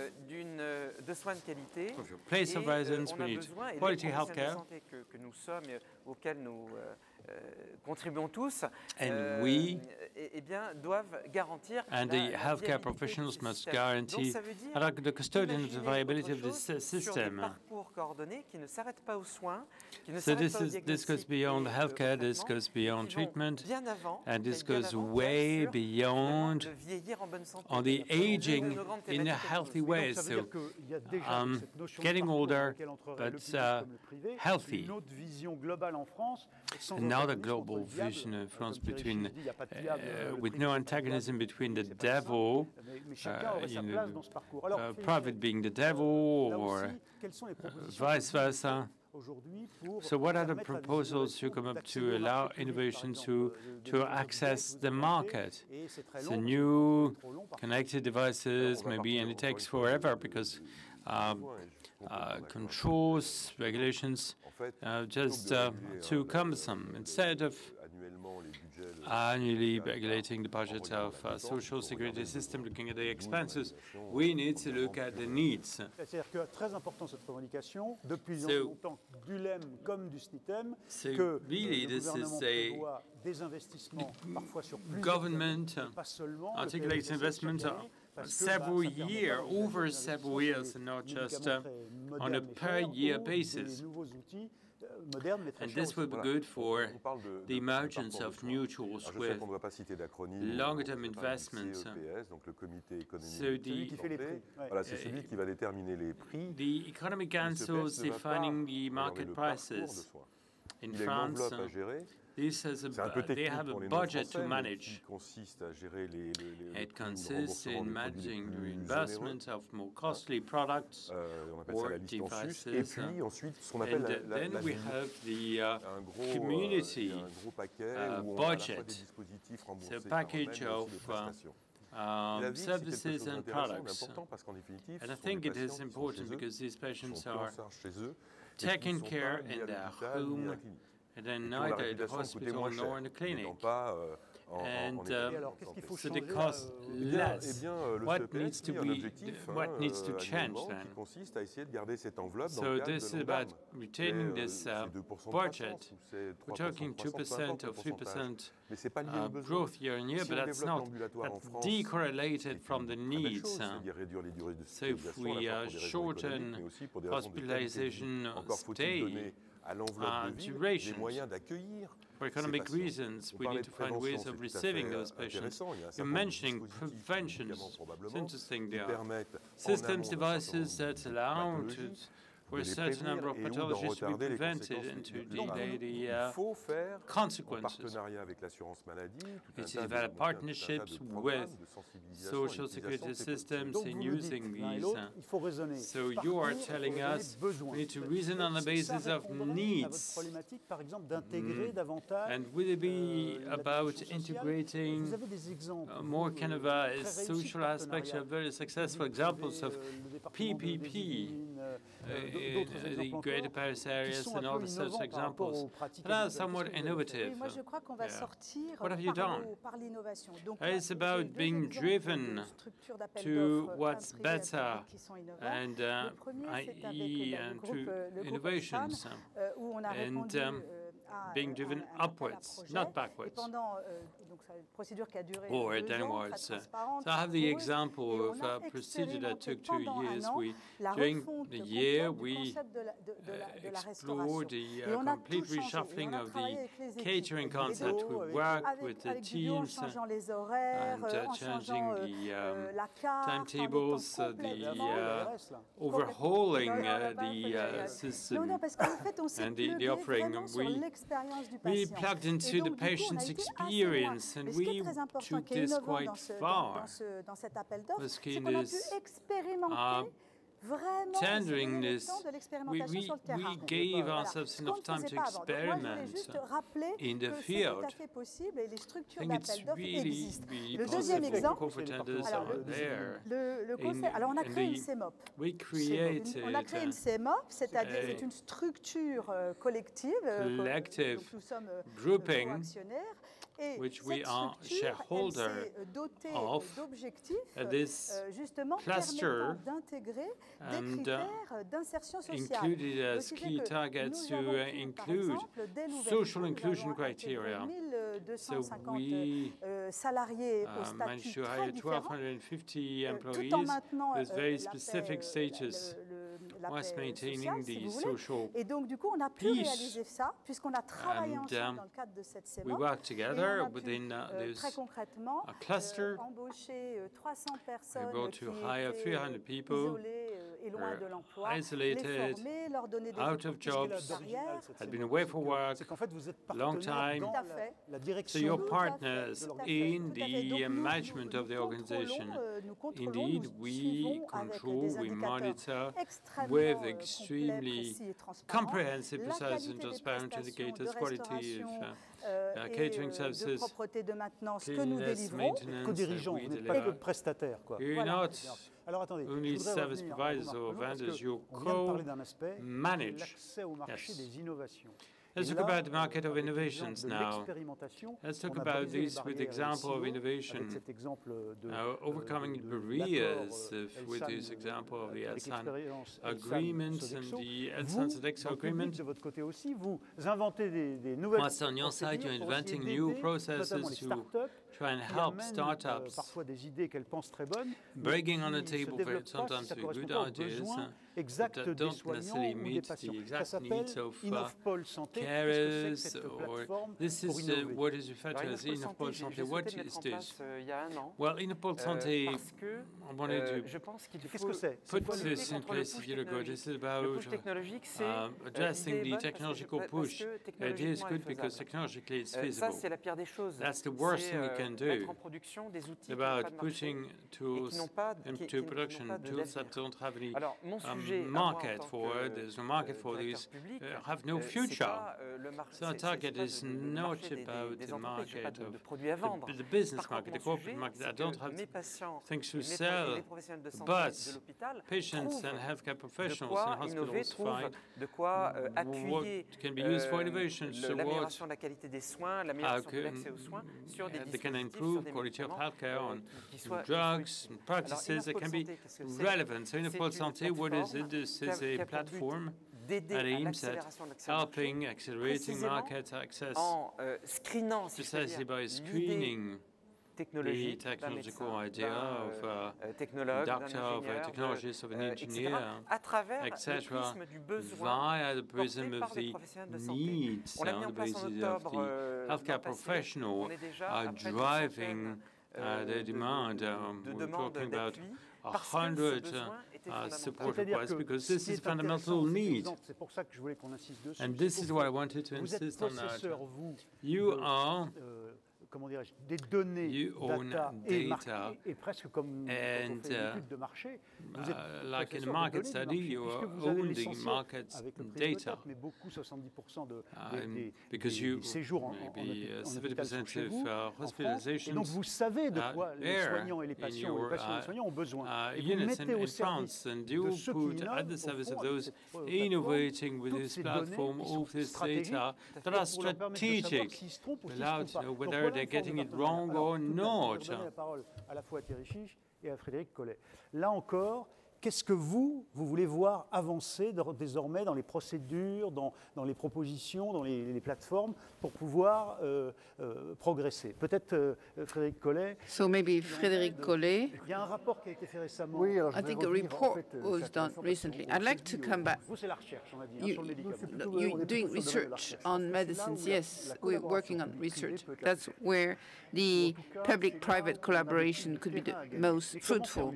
Speaker 4: of your place of residence. We need quality health care.
Speaker 3: Contribuons tous,
Speaker 4: and we
Speaker 3: doivent garantir
Speaker 4: and the healthcare professionals must guarantee the custodian of the viability of this system. So this goes beyond healthcare, this goes beyond treatment, and this goes way beyond on the aging in a healthy way. So getting older, but healthy. Another global vision in France between, with no antagonism between the devil, private being the devil, or vice versa. So what are the proposals to come up to allow innovation to access the market? The new connected devices, maybe, and it takes forever because controls, regulations, just too cumbersome. Instead of annually regulating the budget of social security system, looking at the expenses, we need to look at the needs.
Speaker 1: C'est-à-dire que très important cette revendication, depuis longtemps du LEM comme du SNITEM, que
Speaker 4: really
Speaker 1: le gouvernement prévoit des investissements parfois sur plusieurs années, pas seulement
Speaker 4: articulates investment several years, over several years, and not just on a per-year basis. And this will be good for the emergence of new tools with longer-term investments. So the Economic Council is defining the market prices. In France, they have a budget to manage. It consists in managing the reimbursement of more costly products or devices. And then we have the community budget, so a package of services and products. And I think it is important because these patients are taken care in their home, and then neither in the hospital nor in the clinic. And so they cost less. What needs to change then? So this is about retaining this budget. We're talking 2% or 3% growth year on year, but that's not decorrelated from the needs. So if we shorten hospitalization stay durations, for economic reasons, we need to find ways of receiving those patients. You're mentioning prevention. It's interesting. There are systems, devices that allow for a certain number of pathologies to be prevented and to delay the consequences. It's develop partnerships with social security systems in using these. So you are telling us we need to reason on the basis of needs. And will it be about integrating more kind of social aspects? You have very successful examples of PPP. The Greater Paris areas and all the such examples that are somewhat innovative. What have you done? It's about being driven to what's better and IE and to innovations and being driven upwards, not backwards or downwards. So I have the example of a procedure that took 2 years. During the year, we explored the complete reshuffling of the catering concept. We worked with the teams and changing the timetables, overhauling the system and the offering. We plugged into the patient's experience, and we took this quite far. The scheme is tendering this, we gave ourselves enough time to experiment in the field. I think it's really positive for co-pretenders are there. We created une structure collective grouping which we are shareholder of, this cluster, and included as key targets to include social inclusion criteria. So we managed to hire 1,250 employees with very specific status, whilst maintaining the social peace. And we worked together within this cluster. We were able to hire 300 people who were isolated, out of jobs, had been away for work a long time. So you're partners in the management of the organization. Indeed, we control, we monitor with extremely comprehensive, precise and transparent indicators, quality of catering services, cleanliness, maintenance, we deliver. You're not only service providers or vendors, you co-manage. Yes. Let's talk about the market of innovations now. Let's talk about this with the example of innovation. Overcoming barriers with this example of the ELSAN agreement and the ELSAN-Sodexo agreement. Whilst on your side, you're inventing new processes to try and help startups, bringing on the table sometimes good ideas that don't necessarily meet the exact needs of carers, or this is what is referred to as Innopol Santé. What is this? Well, Innopol Santé, I wanted to put this in place a year ago. This is about addressing the technological push. The idea is good because technologically it's feasible. That's the worst thing you can do about putting tools into production, tools that don't have any market for. There's no market for these, have no future. So our target is not about the market of the business market, the corporate market that don't have things to sell, but patients and healthcare professionals in hospitals find what can be used for innovation, so they can improve quality of healthcare on drugs and practices that can be relevant. So Innopol Santé, what is it? This is a platform that aims at helping, accelerating market access, precisely by screening the technological idea of a doctor, of a technologist, of an engineer, etc., via the prism of the needs on the basis of the healthcare professional driving the demand. We're talking about 100 support requests because this is a fundamental need. And this is why I wanted to insist on that. You are you own data, and like in a market study, you own the market data, because you maybe 70% of hospitalizations are in your units in France, and you put at the service of those innovating with this platform all this data that are strategic, allowed to know whether they're getting it wrong or not.
Speaker 1: Là encore, qu'est-ce que vous voulez voir avancer désormais dans les procédures, dans les propositions, dans les plateformes pour pouvoir progresser? Peut-être Frédéric Collet.
Speaker 2: So maybe Frédéric Collet.
Speaker 1: Il y a un rapport qui a été fait récemment.
Speaker 2: Oui, I think a report was done recently. I'd like to come back.
Speaker 1: Vous, c'est la recherche, on a dit, sur le médicament.
Speaker 2: You're doing research on medicines. Yes, we're working on research. That's where the public-private collaboration could be the most fruitful.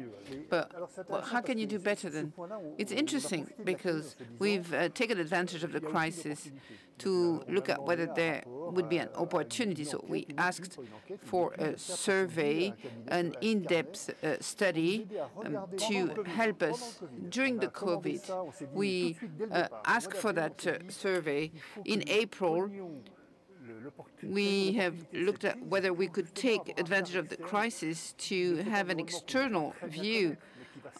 Speaker 2: But how can you do better then? It's interesting because we've taken advantage of the crisis to look at whether there would be an opportunity. So we asked for a survey, an in-depth study to help us during the COVID. We asked for that survey in April. We have looked at whether we could take advantage of the crisis to have an external view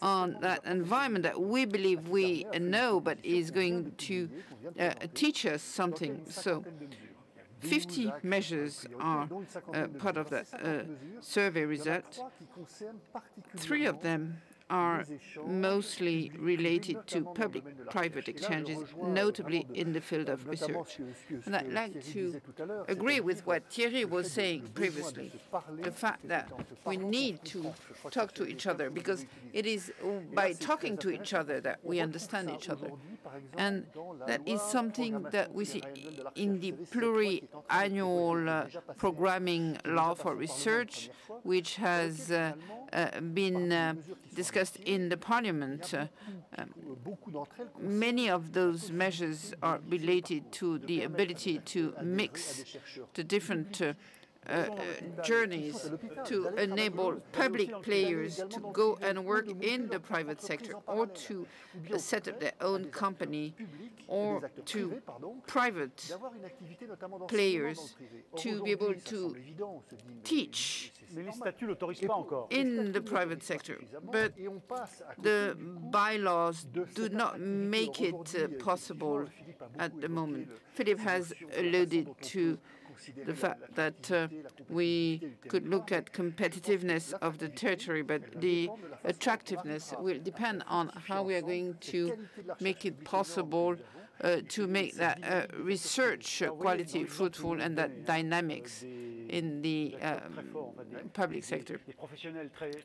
Speaker 2: on that environment that we believe we know, but is going to teach us something. So 50 measures are part of that survey result. 3 of them are mostly related to public-private exchanges, notably in the field of research. And I'd like to agree with what Thierry was saying previously, the fact that we need to talk to each other, because it is by talking to each other that we understand each other. And that is something that we see in the pluri-annual programming law for research, which has been discussed in the Parliament. Many of those measures are related to the ability to mix the different journeys to enable public players to go and work in the private sector, or to set up their own company, or to private players to be able to teach in the private sector. But the bylaws do not make it possible at the moment. Philippe has alluded to the fact that we could look at competitiveness of the territory, but the attractiveness will depend on how we are going to make it possible to make that research quality fruitful and that dynamics in the public sector.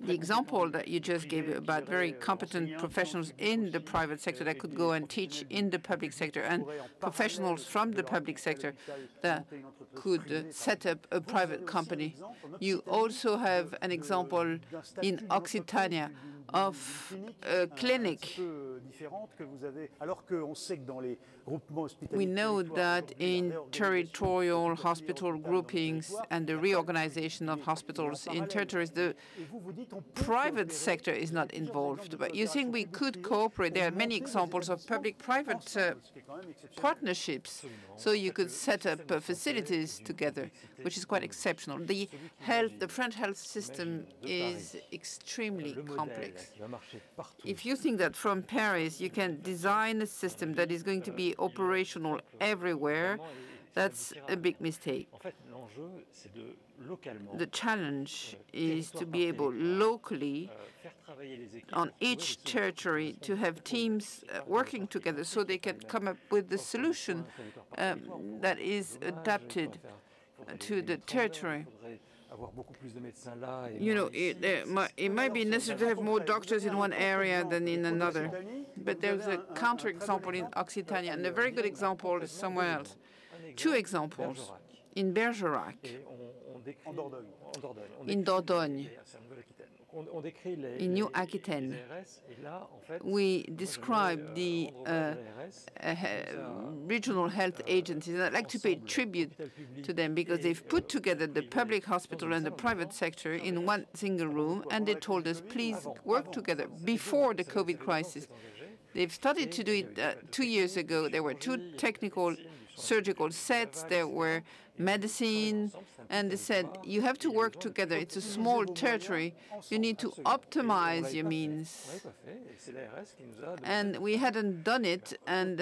Speaker 2: The example that you just gave about very competent professionals in the private sector that could go and teach in the public sector, and professionals from the public sector that could set up a private company. You also have an example in Occitania of a clinic. We know that in territorial hospital groupings and the reorganization of hospitals in territories, the private sector is not involved. But you think we could cooperate? There are many examples of public-private partnerships, so you could set up facilities together, which is quite exceptional. The French health system is extremely complex. If you think that from Paris you can design a system that is going to be operational everywhere, that's a big mistake. The challenge is to be able locally on each territory to have teams working together so they can come up with the solution that is adapted to the territory. You know, it might be necessary to have more doctors in one area than in another. But there's a counterexample in Occitania, and a very good example is somewhere else. Two examples in Bergerac, in Dordogne, in New Aquitaine. We describe the regional health agencies, and I'd like to pay tribute to them because they've put together the public hospital and the private sector in one single room, and they told us, please work together before the COVID crisis. They've started to do it 2 years ago. There were 2 technical surgical sets, there were medicine, and they said, you have to work together. It's a small territory. You need to optimize your means. And we hadn't done it, and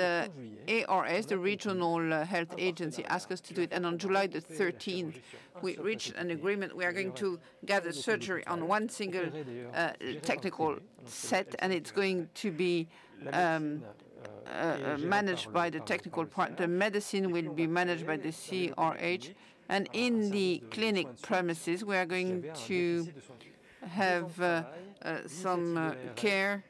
Speaker 2: ARS, the regional health agency, asked us to do it. And on July the 13th, we reached an agreement. We are going to gather surgery on one single technical set, and it's going to be managed by the technical part. The medicine will be managed by the CRH. And in the clinic premises, we are going to have some care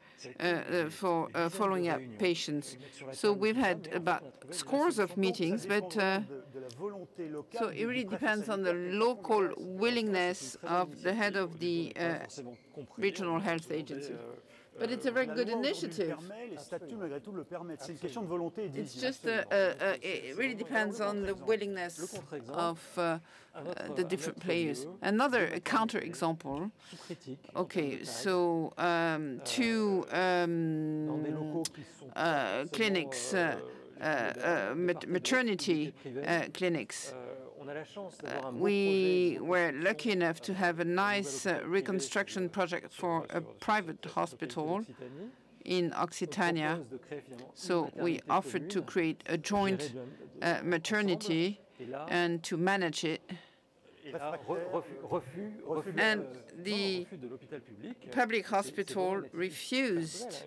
Speaker 2: for following up patients. So we've had about scores of meetings, but so it really depends on the local willingness of the head of the regional health agency. But it's a very good initiative. It's just, it really depends on the willingness of the different players. Another counter-example. Okay, so 2 clinics, maternity clinics. We were lucky enough to have a nice reconstruction project for a private hospital in Occitania. So we offered to create a joint maternity and to manage it. And the public hospital refused,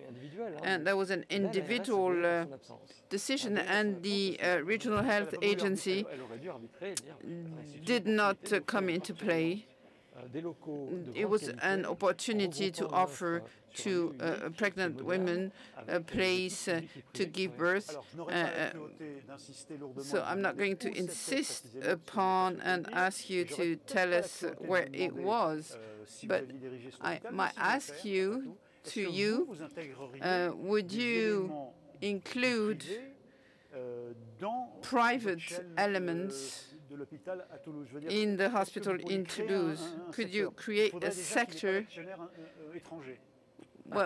Speaker 2: and that was an individual decision, and the regional health agency did not come into play. It was an opportunity to offer to pregnant women a place to give birth. So I'm not going to insist upon and ask you to tell us where it was, but I might ask you, would you include private elements in the hospital in Toulouse? Could you create a sector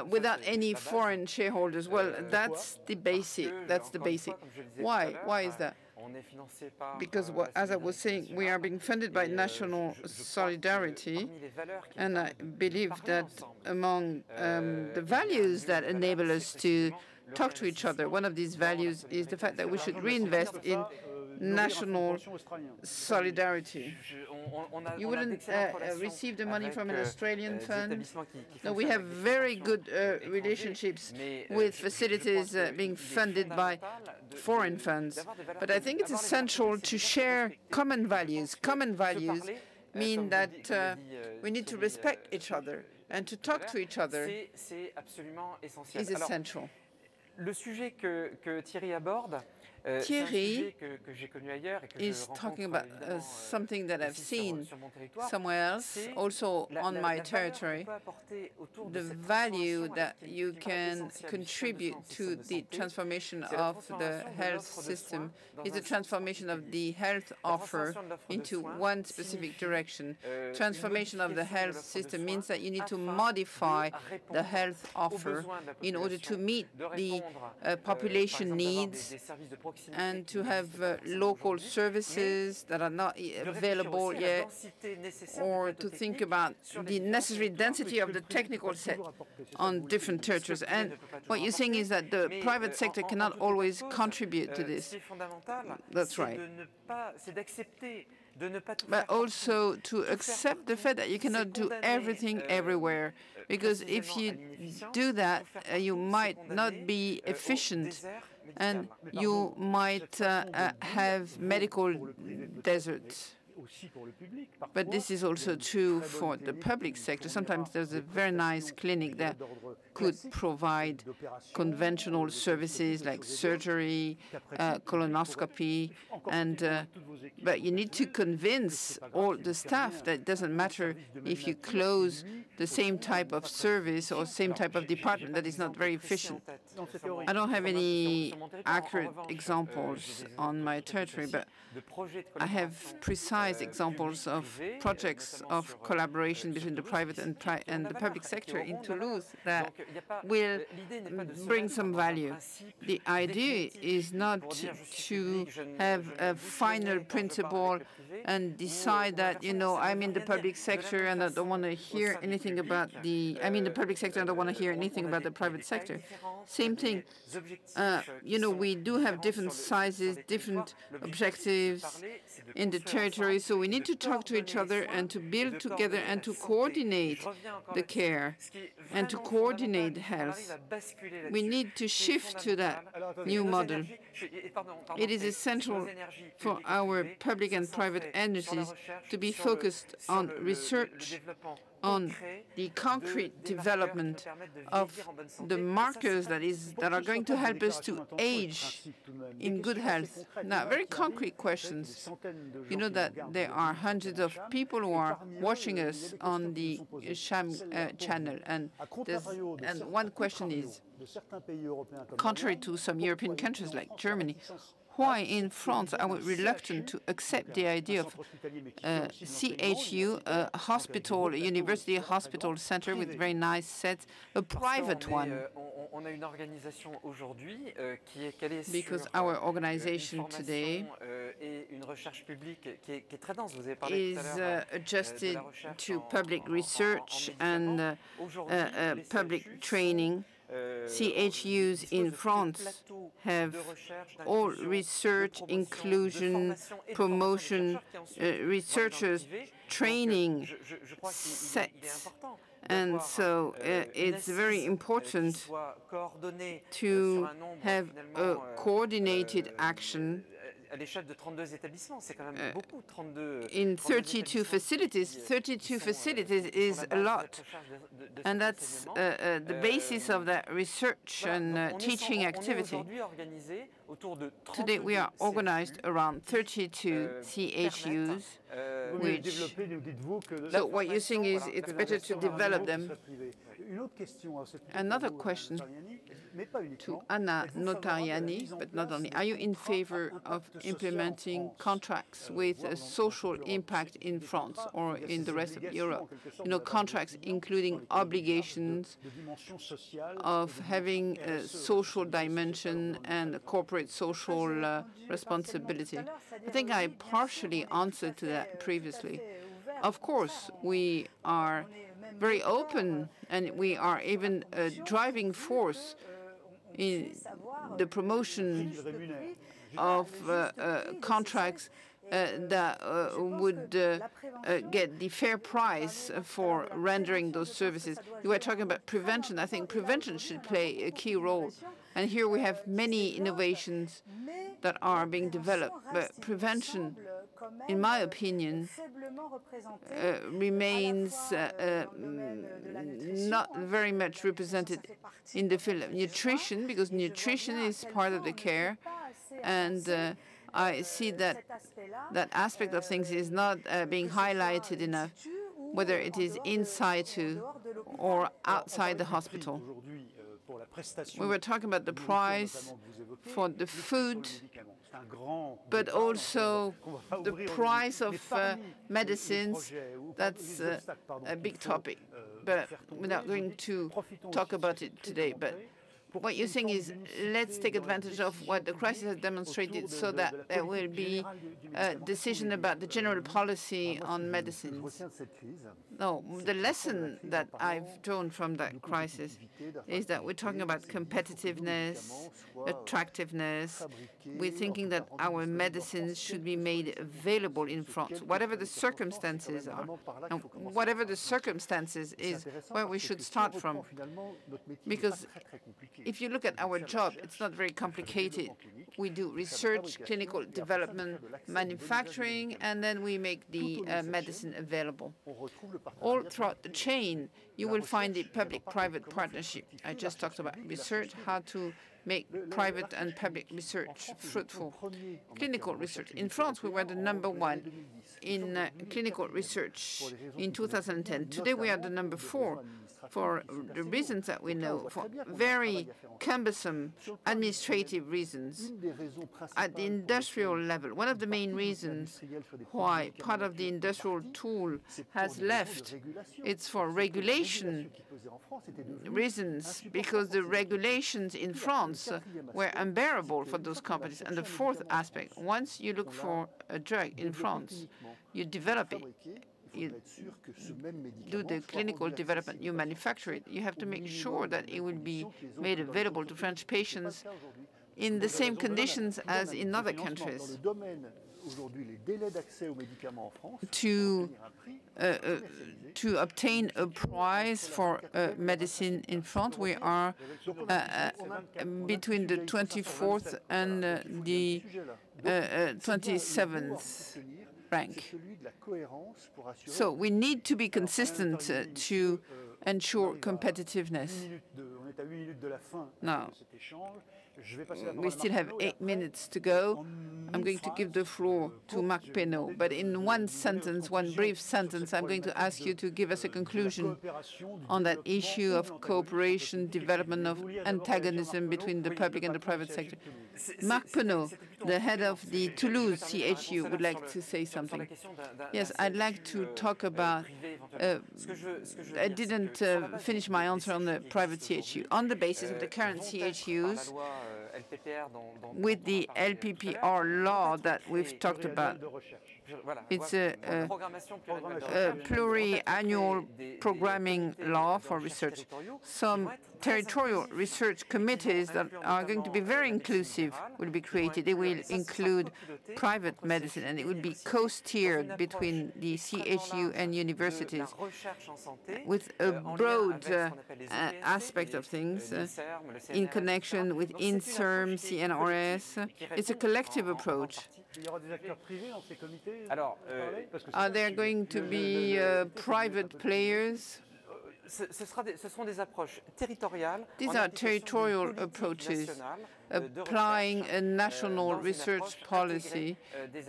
Speaker 2: without any foreign shareholders? Well, that's the basic. That's the basic. Why? Why is that? Because, as I was saying, we are being funded by national solidarity, and I believe that among the values that enable us to talk to each other, one of these values is the fact that we should reinvest in national solidarity. You wouldn't receive the money from an Australian fund. No, we have very good relationships with facilities being funded by foreign funds. But I think it's essential to share common values. Common values mean that we need to respect each other, and to talk to each other is essential.
Speaker 3: Le sujet que Thierry aborde,
Speaker 2: Thierry is talking about something that I've seen somewhere else, also on my territory, the value that you can contribute to the transformation of the health system is the transformation of the health offer into one specific direction. Transformation of the health system means that you need to modify the health offer in order to meet the population needs and to have local services that are not available yet, or to think about the necessary density of the technical set on different territories. And what you're saying is that the private sector cannot always contribute to this. That's right. But also to accept the fact that you cannot do everything everywhere, because if you do that, you might not be efficient, and you might have medical deserts. But this is also true for the public sector. Sometimes there's a very nice clinic that could provide conventional services like surgery, colonoscopy, and but you need to convince all the staff that it doesn't matter if you close the same type of service or same type of department that is not very efficient. I don't have any accurate examples on my territory, but I have precise examples of projects of collaboration between the private and the public sector in Toulouse that will bring some value. The idea is not to have a final principle and decide that, you know, I'm in the public sector and I don't want to hear anything about I'm in the public sector and I don't want to hear anything about the private sector. Same thing. You know, we do have different sizes, different objectives in the territory, so we need to talk to each other and to build together and to coordinate the care and to coordinate health. We need to shift to that new model. It is essential for our public and private energies to be focused on research, on the concrete development of the markers that are going to help us to age in good health. Now, very concrete questions. You know that there are hundreds of people who are watching us on the Sham channel, and one question is, contrary to some European countries like Germany, why in France are we reluctant to accept the idea of CHU, a hospital, a university hospital center with very nice sets, a private one? Because our organization today is adjusted to public research and public training. CHUs in France have all research, inclusion, promotion, researchers training sets. And so it's very important to have a coordinated action in 32 facilities. 32 facilities is a lot. And that's the basis of that research and teaching activity. Today we are organized around 32 CHUs. So what you're saying is it's better to develop them. Another question to Anna Notarianni, but not only. Are you in favor of implementing contracts with a social impact in France or in the rest of Europe? You know, contracts including obligations of having a social dimension and a corporate social responsibility. I think I partially answered to that previously. Of course, we are very open, and we are even a driving force in the promotion of contracts that would get the fair price for rendering those services. You were talking about prevention. I think prevention should play a key role. And here we have many innovations that are being developed. But prevention, in my opinion, remains not very much represented in the field of nutrition, because nutrition is part of the care. And I see that that aspect of things is not being highlighted enough, whether it is in situ or outside the hospital. We were talking about the price for the food, but also the price of medicines. That's a big topic, but we're not going to talk about it today. But what you're saying is, let's take advantage of what the crisis has demonstrated so that there will be a decision about the general policy on medicines. No, the lesson that I've drawn from that crisis is that we're talking about competitiveness, attractiveness. We're thinking that our medicines should be made available in France, whatever the circumstances are. And whatever the circumstances is where we should start from. Because if you look at our job, it's not very complicated. We do research, clinical development, manufacturing, and then we make the medicine available. All throughout the chain, you will find the public-private partnership. I just talked about research, how to make private and public research fruitful. Clinical research. In France, we were the #1 in clinical research in 2010. Today, we are the #4 for the reasons that we know, for very cumbersome administrative reasons. At the industrial level, one of the main reasons why part of the industrial tool has left, it's for regulation reasons, because the regulations in France were unbearable for those companies. And the fourth aspect, once you look for a drug in France, you develop it, you do the clinical development, you manufacture it, you have to make sure that it will be made available to French patients in the same conditions as in other countries. To obtain a price for medicine in France, we are between the 24th and the 27th rank. So we need to be consistent to ensure competitiveness. Now, we still have 8 minutes to go. I'm going to give the floor to Marc Pénaud, but in one sentence, one brief sentence, I'm going to ask you to give us a conclusion on that issue of cooperation, development of antagonism between the public and the private sector. Marc Pénaud, the head of the Toulouse CHU, would like to say something. Yes, I'd like to talk about, I didn't finish my answer on the private CHU. On the basis of the current CHUs, with the LPPR law that we've talked about, it's a pluriannual programming law for research. Some territorial research committees that are going to be very inclusive will be created. They will include private medicine, and it will be co-steered between the CHU and universities with a broad aspect of things in connection with INSERM, CNRS. It's a collective approach. Are there going to be private players? These are territorial approaches, applying a national research policy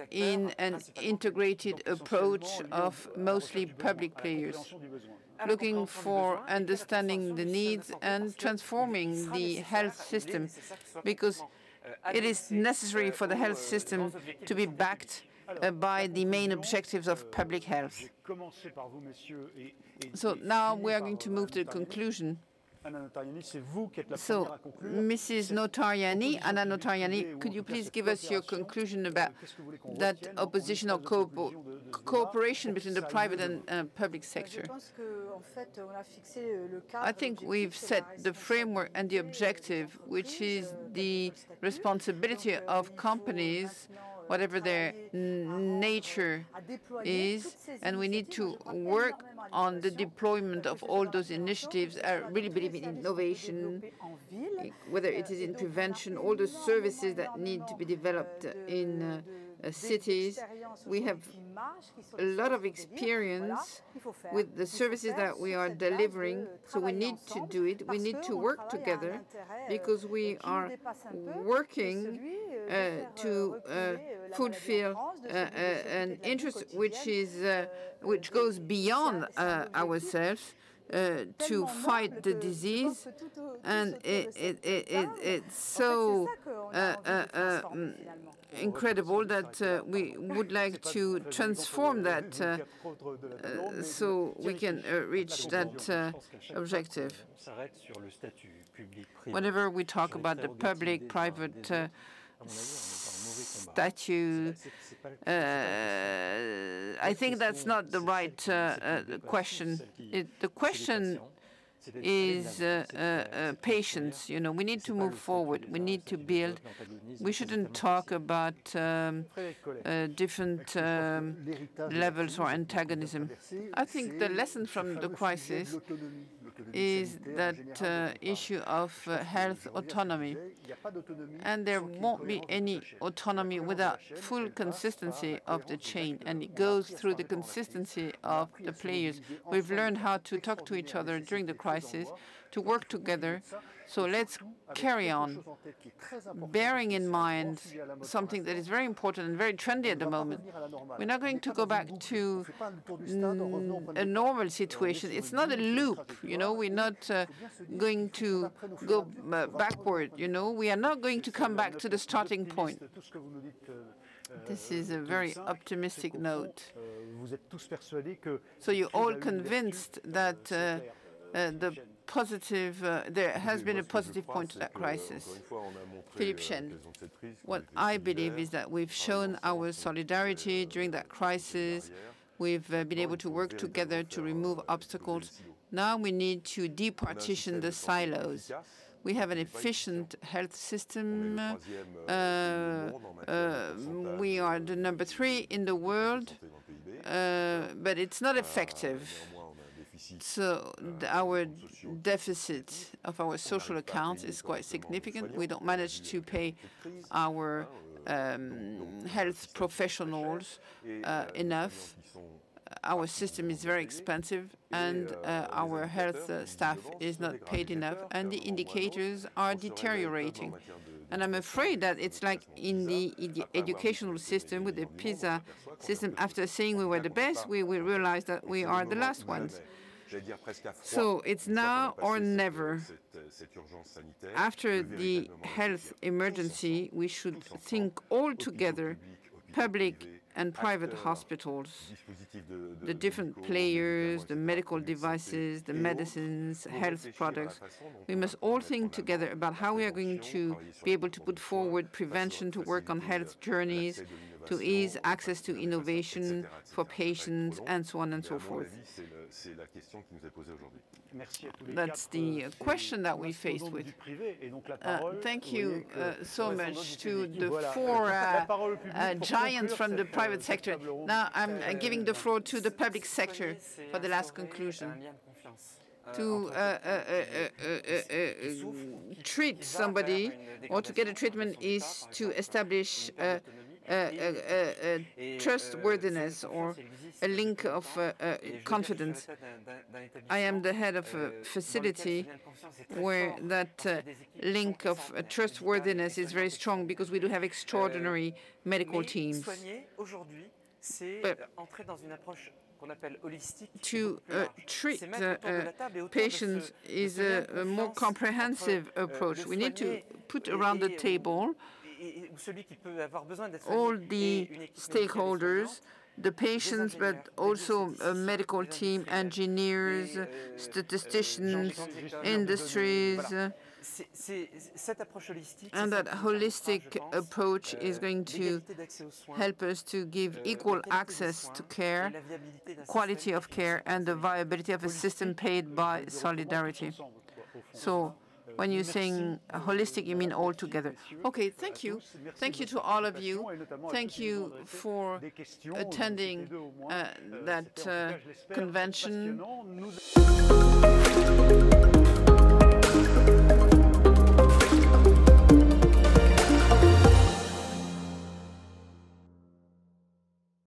Speaker 2: in an integrated approach of mostly public players, looking for understanding the needs and transforming the health system, because it is necessary for the health system to be backed by the main objectives of public health. So now we are going to move to the conclusion. So, Mrs. Notarianni, Anna Notarianni, could you please give us your conclusion about that opposition or cooperation between the private and public sector. I think we've set the framework and the objective, which is the responsibility of companies, whatever their nature is, and we need to work on the deployment of all those initiatives. I really believe in innovation, whether it is in prevention, all the services that need to be developed in cities. We have a lot of experience with the services that we are delivering, so we need to do it. We need to work together because we are working to fulfill an interest which goes beyond ourselves. To fight the disease, and it's so incredible that we would like to transform that so we can reach that objective. Whenever we talk about the public-private statute, I think that's not the right question. The question is patience. You know, we need to move forward. We need to build. We shouldn't talk about different levels or antagonism. I think the lesson from the crisis is that issue of health autonomy. And there won't be any autonomy without full consistency of the chain, and it goes through the consistency of the players. We've learned how to talk to each other during the crisis, to work together. So let's carry on, bearing in mind something that is very important and very trendy at the moment. We're not going to go back to a normal situation. It's not a loop, you know. We're not going to go backward, you know. We are not going to come back to the starting point. This is a very optimistic note. So you're all convinced that there has been a positive point to that crisis. Philippe Chen, what I believe is that we've shown our solidarity during that crisis. We've been able to work together to remove obstacles. Now we need to departition the silos. We have an efficient health system. We are the number 3 in the world, but it's not effective. So our deficit of our social accounts is quite significant. We don't manage to pay our health professionals enough. Our system is very expensive, and our health staff is not paid enough, and the indicators are deteriorating. And I'm afraid that it's like in the educational system with the PISA system. After saying we were the best, we will realize that we are the last ones. So it's now or never. After the health emergency, we should think all together, public and private hospitals, the different players, the medical devices, the medicines, health products. We must all think together about how we are going to be able to put forward prevention, to work on health journeys, to ease access to innovation for patients, and so on and so forth. That's the question that we faced with. Thank you so much to the 4 giants from the private sector. Now I'm giving the floor to the public sector for the last conclusion. To treat somebody or to get a treatment is to establish trustworthiness or a link of confidence. I am the head of a facility where that link of trustworthiness is very strong because we do have extraordinary medical teams. But to treat patients is a more comprehensive approach. We need to put around the table all the stakeholders, the patients, but also a medical team, engineers, statisticians, industries. And that holistic approach is going to help us to give equal access to care, quality of care, and the viability of a system paid by solidarity. So when you're saying holistic, you mean all together. Okay, thank you. Thank you to all of you. Thank you for attending that convention.